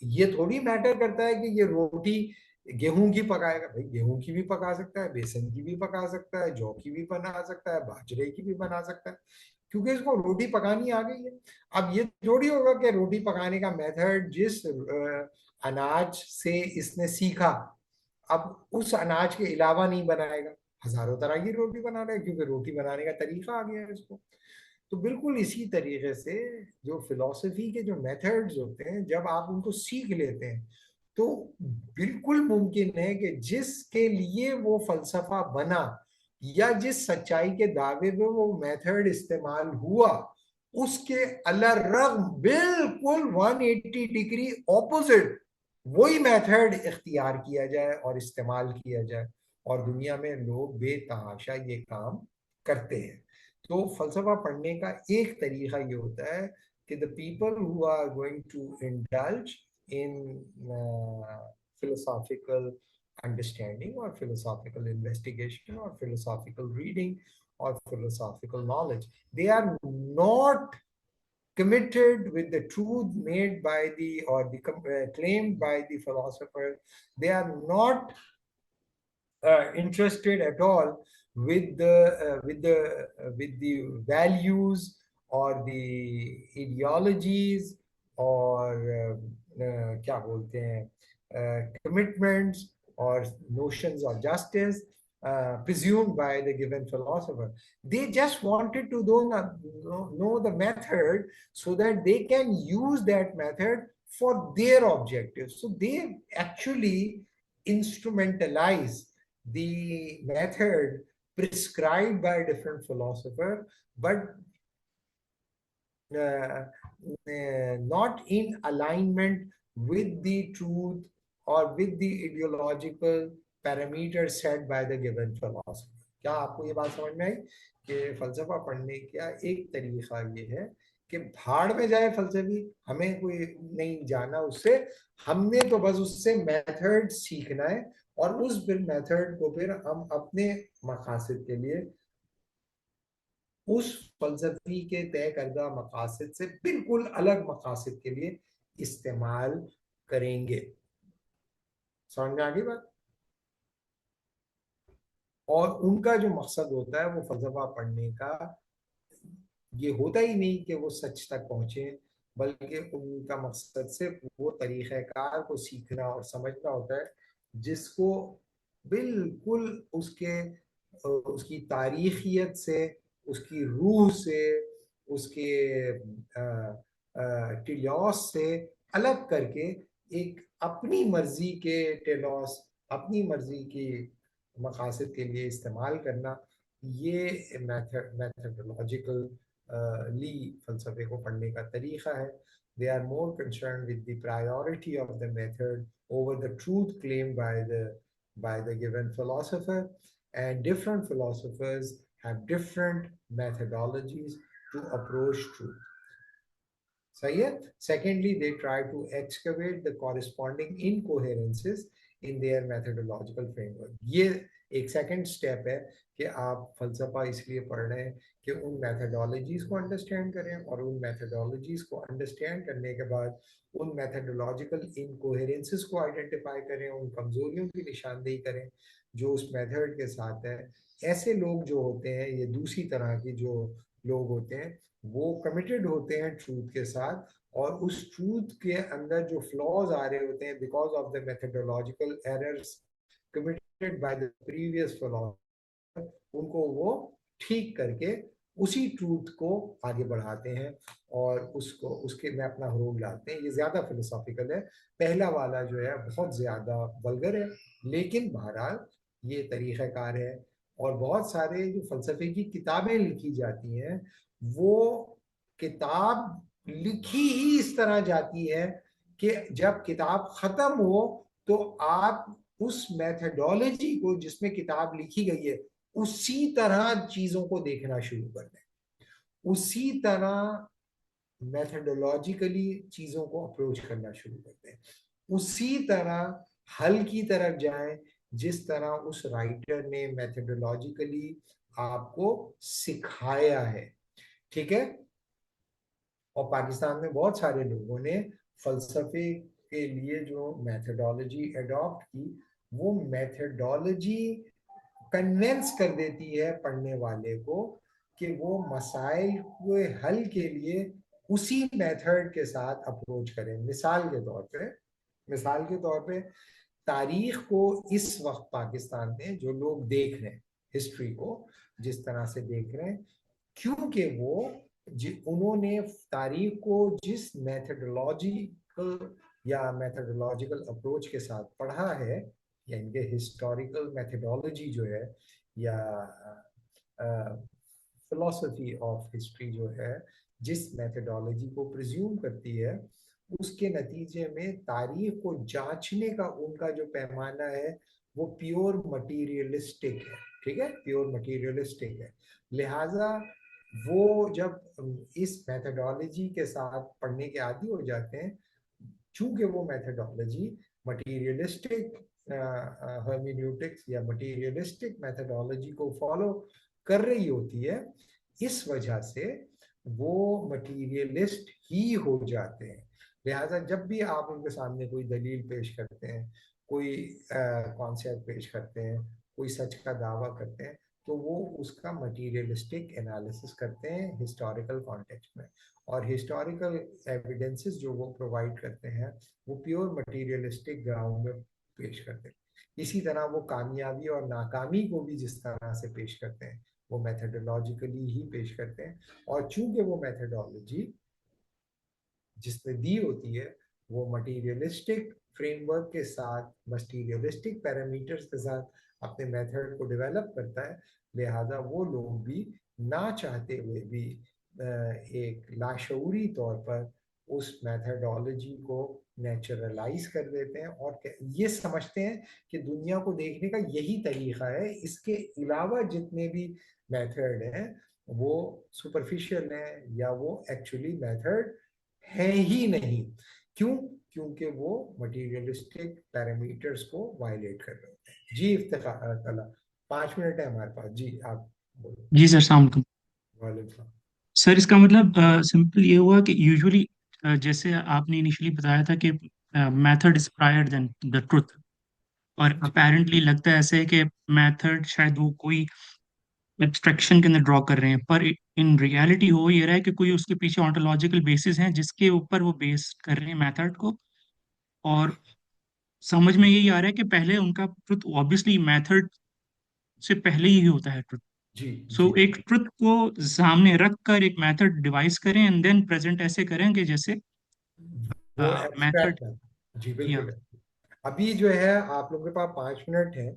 ये थोड़ी मैटर करता है कि ये रोटी गेहूं की पकाएगा। भाई गेहूं की भी पका सकता है, बेसन की भी पका सकता है, जौ की भी बना सकता है, बाजरे की भी बना सकता है, क्योंकि इसको रोटी पकानी आ गई है। अब ये थोड़ी होगा कि रोटी पकाने का मेथड जिस अनाज से इसने सीखा, अब उस अनाज के अलावा नहीं बनाएगा। हजारों तरह की रोटी बना रहे हैं, क्योंकि रोटी बनाने का तरीका आ गया है इसको। तो बिल्कुल इसी तरीके से जो फिलॉसफी के जो मेथड्स होते हैं, जब आप उनको सीख लेते हैं, तो बिल्कुल मुमकिन है कि जिसके लिए वो फलसफा बना या जिस सच्चाई के दावे में वो मेथड इस्तेमाल हुआ, उसके अलरग बिल्कुल 180 डिग्री ऑपोजिट वही मेथड इख्तियार किया जाए और इस्तेमाल किया जाए, और दुनिया में लोग बेतहाशा ये काम करते हैं। तो फलसफा पढ़ने का एक तरीका ये होता है कि the people who are going to indulge in philosophical understanding or philosophical investigation or philosophical reading or philosophical knowledge, they are not committed with the truth made by the or the claimed by the philosopher. They are not interested at all with the values or the ideologies or क्या बोलते हैं commitments or notions of justice presumed by the given philosopher. They just wanted to know the method so that they can use that method for their objectives. So they actually instrumentalize the method prescribed by a different philosopher, but not in alignment with the truth or with the ideological parameters set by the given philosopher. क्या आपको ये बात समझ में आई कि फलसफा पढ़ने का एक तरीका ये है कि भाड़ में जाए फलसफी, हमें कोई नहीं जाना उससे, हमने तो बस उससे मेथड सीखना है, और उस फिर मेथड को फिर हम अपने मकासद के लिए, उस फलसफी के तय करदा मकासद से बिल्कुल अलग मकासद के लिए इस्तेमाल करेंगे। समझ में आ गई बात? और उनका जो मकसद होता है वो फलसफा पढ़ने का ये होता ही नहीं कि वो सच तक पहुंचे, बल्कि उनका मकसद सिर्फ वो तरीक़ेकार को सीखना और समझना होता है जिसको बिल्कुल उसकी तारीखियत से, उसकी रूह से, उसके टिलॉस से अलग करके एक अपनी मर्जी के टेलॉस, अपनी मर्जी की मकासद के लिए इस्तेमाल करना, ये मैथडोलॉजिकल ली फलसफे को पढ़ने का तरीका है। They are more concerned with the priority of the method over the truth claimed by the given philosopher. And different philosophers have different methodologies to approach truth. सही है. Secondly, they try to excavate the corresponding incoherences in their methodological framework. ये एक second step है कि आप फलसफा इसलिए पढ़ रहे हैं कि उन मैथडोलॉजीज को अंडरस्टैंड करें, और उन मैथडोलॉजीज को अंडरस्टैंड करने के बाद उन मैथडोलॉजिकल इनकोहेरेंसेस को आइडेंटिफाई करें, उन कमजोरियों की निशानदेही करें जो उस मेथड के साथ है. ऐसे लोग जो होते हैं, ये दूसरी तरह की जो लोग होते हैं, वो कमिटेड होते हैं ट्रूथ के साथ, और उस ट्रूथ के अंदर जो फ्लॉज आ रहे होते हैं because of the methodological errors committed by the previous philosopher, उनको वो ठीक करके उसी ट्रूथ को आगे बढ़ाते हैं और उसको उसके में अपना रोल डालते हैं. ये ज्यादा फिलोसॉफिकल है. पहला वाला जो है बहुत ज्यादा वल्गर है, लेकिन बहरहाल ये तरीक़ाकार है. और बहुत सारे जो फलसफे की किताबें लिखी जाती हैं, वो किताब लिखी ही इस तरह जाती है कि जब किताब खत्म हो तो आप उस मेथडोलॉजी को जिसमें किताब लिखी गई है उसी तरह चीजों को देखना शुरू कर दें, उसी तरह मेथडोलॉजिकली चीजों को अप्रोच करना शुरू कर दें, उसी तरह हल की तरफ जाएं जिस तरह उस राइटर ने मेथडोलॉजिकली आपको सिखाया है. ठीक है. और पाकिस्तान में बहुत सारे लोगों ने फलसफे के लिए जो मेथडोलॉजी अडॉप्ट की, वो मेथडोलॉजी कन्विंस कर देती है पढ़ने वाले को कि वो मसाइल के हल के लिए उसी मेथड के साथ अप्रोच करें. मिसाल के तौर पे तारीख को इस वक्त पाकिस्तान में जो लोग देख रहे हैं, हिस्ट्री को जिस तरह से देख रहे हैं, क्योंकि वो उन्होंने तारीख को जिस मेथडोलॉजिकल या मेथडोलॉजिकल अप्रोच के साथ पढ़ा है, यानी कि हिस्टोरिकल मेथडोलॉजी जो है या फिलॉसफी ऑफ हिस्ट्री जो है, जिस मेथडोलॉजी को प्रिज्यूम करती है, उसके नतीजे में तारीख को जांचने का उनका जो पैमाना है वो प्योर मटीरियलिस्टिक है. ठीक है, प्योर मटीरियलिस्टिक है. लिहाजा वो जब इस मेथडोलॉजी के साथ पढ़ने के आदी हो जाते हैं, चूंकि वो मेथडोलॉजी मटीरियलिस्टिक हर्मेन्यूटिक्स या मटीरियलिस्टिक मेथडोलॉजी को फॉलो कर रही होती है, इस वजह से वो मटीरियलिस्ट ही हो जाते हैं. लिहाजा जब भी आप उनके सामने कोई दलील पेश करते हैं, कोई कॉन्सेप्ट पेश करते हैं, कोई सच का दावा करते हैं, तो वो उसका मटीरियलिस्टिक एनालिसिस करते हैं हिस्टोरिकल कॉन्टेक्स्ट में. और हिस्टोरिकल एविडेंसेस जो वो प्रोवाइड करते हैं वो प्योर मटीरियलिस्टिक ग्राउंड में पेश करते हैं. इसी तरह वो कामयाबी और नाकामी को भी जिस तरह से पेश करते हैं वो मेथडोलॉजिकली ही पेश करते हैं. और चूंकि वो मेथडोलॉजी जिसने दी होती है वो मटीरियलिस्टिक फ्रेमवर्क के साथ, मटीरियलिस्टिक पैरामीटर्स के साथ अपने मेथड को डेवलप करता है, लिहाजा वो लोग भी ना चाहते हुए भी एक लाशऊरी तौर पर उस मेथडोलॉजी को नेचुरलाइज कर देते हैं और ये समझते हैं कि दुनिया को देखने का यही तरीका है, इसके अलावा जितने भी मेथड हैं वो सुपरफिशियल हैं या वो एक्चुअली मेथड है ही नहीं. क्यों? क्योंकि वो मटीरियलिस्टिक पैरामीटर्स को वायलेट कर रहे होते हैं. जी इफ्तिखार, 5 मिनट है हमारे पास. जी आप बोलो. जी सर, अस्सलाम वालेकुम. वालेकुम. सर इसका मतलब सिंपल ये हुआ कि यूजुअली जैसे आपने इनिशियली बताया था कि method is prior than the truth, और अपेरेंटली लगता है ऐसे है कि मेथड शायद वो कोई एब्स्ट्रैक्शन के अंदर ड्रॉ कर रहे हैं, पर इन रियलिटी हो ये रहा है कि कोई उसके पीछे ऑन्टोलॉजिकल बेसिस हैं जिसके ऊपर वो बेस कर रहे हैं मेथड को. और समझ में यही आ रहा है कि पहले उनका ट्रुथ ऑब्वियसली मेथड से पहले ही होता है ट्रुथ. जी सो जी एक ट्रुथ को सामने रख कर एक मेथड डिवाइस करें एंड देन प्रेजेंट ऐसे करें कि जैसे वो मेथड. एब्स्ट्रैक्ट है. जी या बिल्कुल. अभी जो है आप लोगों के पास 5 मिनट है,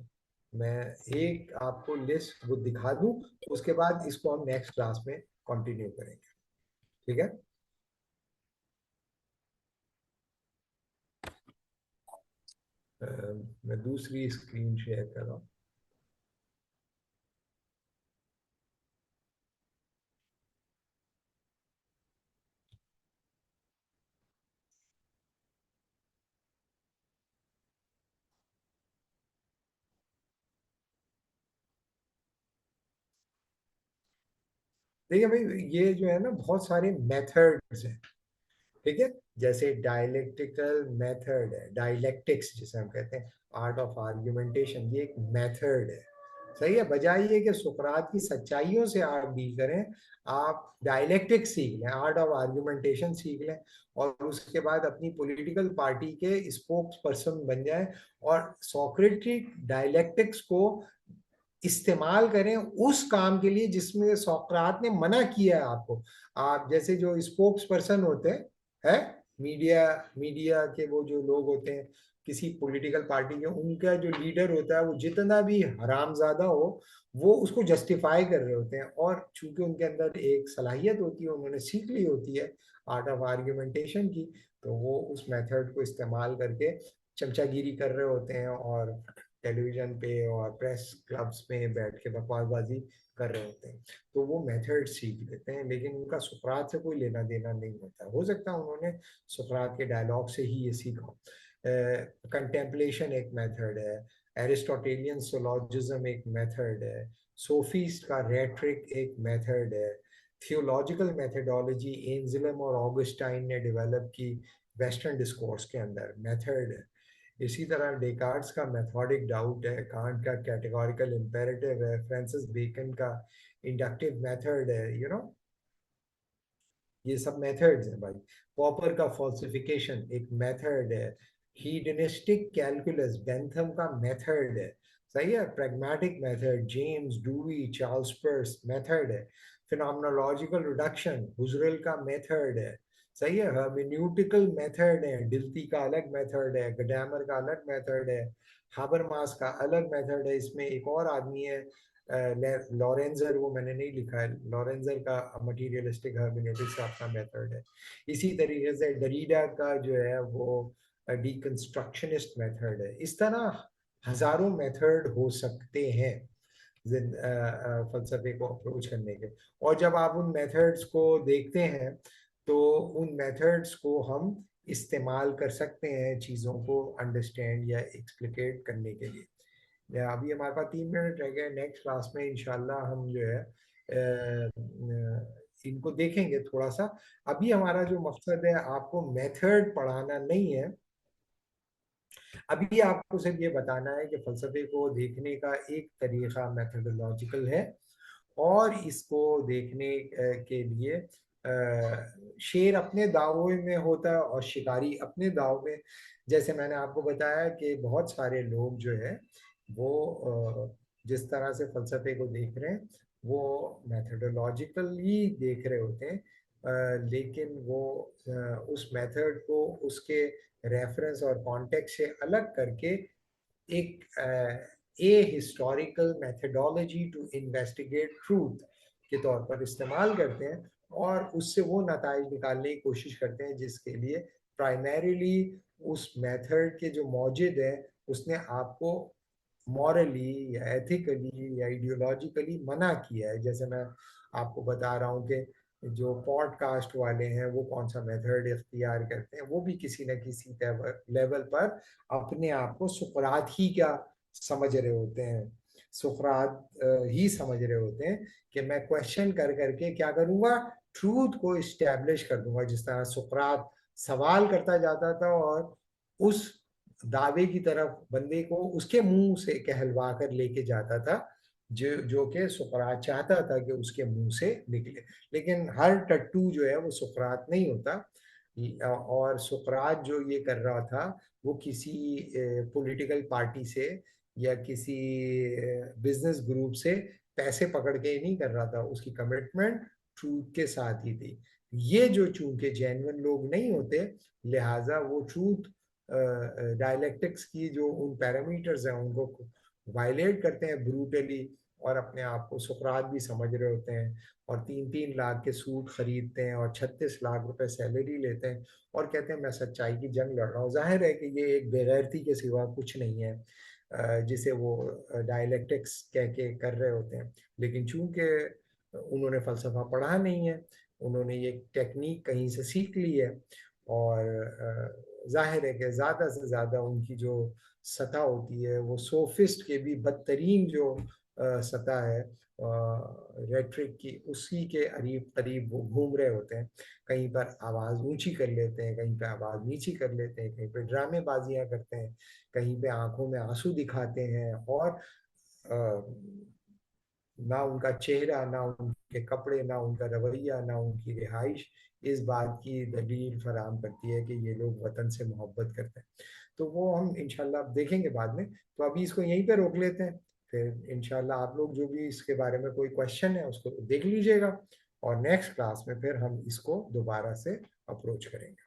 मैं एक आपको लिस्ट वो दिखा दूं, उसके बाद इसको हम नेक्स्ट क्लास में कंटिन्यू करेंगे. ठीक है. मैं दूसरी स्क्रीन शेयर कर रहा हूँ। देखिए भाई, ये जो है ना, बहुत सारे मेथड्स हैं, ठीक है। जैसे डायलेक्टिकल मेथड है, डायलेक्टिक्स जिसे हम कहते हैं, आर्ट ऑफ आर्ग्यूमेंटेशन, ये एक मेथड है। सही है। बजाय ये कि सुकरात की सच्चाइयों से आप डील करें, आप डायलेक्टिक्स सीख लें, आर्ट ऑफ आर्ग्यूमेंटेशन सीख लें, और उसके बाद अपनी पॉलिटिकल पार्टी के स्पोक्स पर्सन बन जाए, और सोक्रेटिक डायलेक्टिक्स को इस्तेमाल करें उस काम के लिए जिसमें सोक्रात ने मना किया है आपको। आप जैसे जो स्पोक्स पर्सन होते हैं, है, मीडिया मीडिया के वो जो लोग होते हैं किसी पॉलिटिकल पार्टी के, उनका जो लीडर होता है वो जितना भी हरामजादा हो, वो उसको जस्टिफाई कर रहे होते हैं, और चूंकि उनके अंदर एक सलाहियत होती है, उन्होंने सीख ली होती है आर्ट ऑफ आर्ग्यूमेंटेशन की, तो वो उस मेथड को इस्तेमाल करके चमचागिरी कर रहे होते हैं, और टेलीविजन पे और प्रेस क्लब्स में बैठ के बकवासबाजी कर रहे होते हैं। तो वो मेथड सीख लेते हैं, लेकिन उनका सुकरात से कोई लेना देना नहीं होता। हो सकता है उन्होंने सुकरात के डायलॉग से ही ये सीखा। कंटेम्पलेशन एक मेथड है, एरिस्टोटेलियन सोलॉजिज्म एक मेथड है, सोफीस्ट का रेट्रिक एक मेथड है, थियोलॉजिकल मेथडोलॉजी एंजलम और ऑगस्टाइन ने डेवलप की वेस्टर्न डिस्कोर्स के अंदर, मेथड है। इसी तरह डेकार्ड्स का मेथोडिक डाउट है, कांट का कैटेगोरिकल इंपेरेटिव है, फ्रांसिस बेकन का इंडक्टिव मेथड है, ये सब मेथड्स हैं भाई। पॉपर का फॉल्सिफिकेशन एक मेथड है। हीडनिस्टिक कैलकुलस बेंथम का मेथड है। सही है। Pragmatic method James dewy Charles purse method है। फिनोमेनोलॉजिकल रिडक्शन हुजरेल का मेथड है। सही है। हर्मेन्यूटिकल मेथड है, डिल्टी का अलग मेथड है, गडामर का अलग मेथड है, हाबरमास का अलग मेथड है। इसमें एक और आदमी है लॉरेंजर, वो मैंने नहीं लिखा है, लॉरेंजर का मटीरियलिस्टिक हर्मेनेटिक्स का अपना मेथड है। इसी तरीके से डरीडा का जो है वो डिकंस्ट्रक्शनिस्ट मेथड है। इस तरह हजारों मेथड हो सकते हैं फलसफे को अप्रोच करने के। और जब आप उन मेथड्स को देखते हैं, तो उन मेथड्स को हम इस्तेमाल कर सकते हैं चीज़ों को अंडरस्टैंड या एक्सप्लिकेट करने के लिए। या अभी हमारे पास 3 मिनट रह गए, नेक्स्ट क्लास में इंशाल्लाह हम जो है इनको देखेंगे थोड़ा सा। अभी हमारा जो मकसद है आपको मेथड पढ़ाना नहीं है, अभी आपको सिर्फ ये बताना है कि फलसफे को देखने का एक तरीका मेथडोलॉजिकल है, और इसको देखने के लिए शेर अपने दावों में होता है और शिकारी अपने दाव में। जैसे मैंने आपको बताया कि बहुत सारे लोग जो है वो जिस तरह से फलसफे को देख रहे हैं वो मैथडोलॉजिकली देख रहे होते हैं, लेकिन वो उस मेथड को उसके रेफरेंस और कॉन्टेक्स्ट से अलग करके एक a historical methodology to investigate truth के तौर पर इस्तेमाल करते हैं, और उससे वो नताइज निकालने की कोशिश करते हैं जिसके लिए प्राइमरीली उस मेथड के जो मौजूद है उसने आपको मॉरली या एथिकली या आइडियोलॉजिकली मना किया है। जैसे मैं आपको बता रहा हूँ कि जो पॉडकास्ट वाले हैं वो कौन सा मेथड इख्तियार करते हैं, वो भी किसी न किसी लेवल पर अपने आप को सुकरात ही क्या समझ रहे होते हैं, सुकरात ही समझ रहे होते हैं कि मैं क्वेश्चन कर करके क्या करूंगा, ट्रूथ को इस्टेब्लिश कर दूंगा। जिस तरह सुकरात सवाल करता जाता था और उस दावे की तरफ बंदे को उसके मुंह से कहलवा कर लेके जाता था, जो जो कि सुकरात चाहता था कि उसके मुंह से निकले। लेकिन हर टट्टू जो है वो सुकरात नहीं होता, और सुकरात जो ये कर रहा था वो किसी पॉलिटिकल पार्टी से या किसी बिजनेस ग्रुप से पैसे पकड़ के ही नहीं कर रहा था, उसकी कमिटमेंट ट्रूथ के साथ ही थी। ये जो चूंकि जेन्युइन लोग नहीं होते, लिहाजा वो ट्रूथ डायलेक्टिक्स की जो उन पैरामीटर्स हैं उनको वायलेट करते हैं ब्रूटली, और अपने आप को सुकरात भी समझ रहे होते हैं, और 3-3 लाख के सूट खरीदते हैं और 36 लाख रुपए सैलरी लेते हैं और कहते हैं मैं सच्चाई की जंग लड़ रहा हूँ। जाहिर है कि ये एक बेगैरती के सिवा कुछ नहीं है, जिसे वो डायलेक्टिक्स कह के कर रहे होते हैं। लेकिन चूंकि उन्होंने फलसफा पढ़ा नहीं है, उन्होंने ये टेक्निक कहीं से सीख ली है, और जाहिर है कि ज़्यादा से ज़्यादा उनकी जो सतह होती है वो सोफिस्ट के भी बदतरीन जो सतह है रेट्रिक की, उसी के करीब करीब वो घूम रहे होते हैं। कहीं पर आवाज़ ऊंची कर लेते हैं, कहीं पर आवाज़ नीची कर लेते हैं, कहीं पर ड्रामेबाजियां करते हैं, कहीं पे आंखों में आंसू दिखाते हैं, और ना उनका चेहरा, ना उनके कपड़े, ना उनका रवैया, ना उनकी रिहाइश इस बात की दलील फराहम करती है कि ये लोग वतन से मोहब्बत करते हैं। तो वो हम इंशाल्लाह देखेंगे बाद में। तो अभी इसको यहीं पे रोक लेते हैं, फिर इंशाल्लाह आप लोग जो भी इसके बारे में कोई क्वेश्चन है उसको देख लीजिएगा, और नेक्स्ट क्लास में फिर हम इसको दोबारा से अप्रोच करेंगे।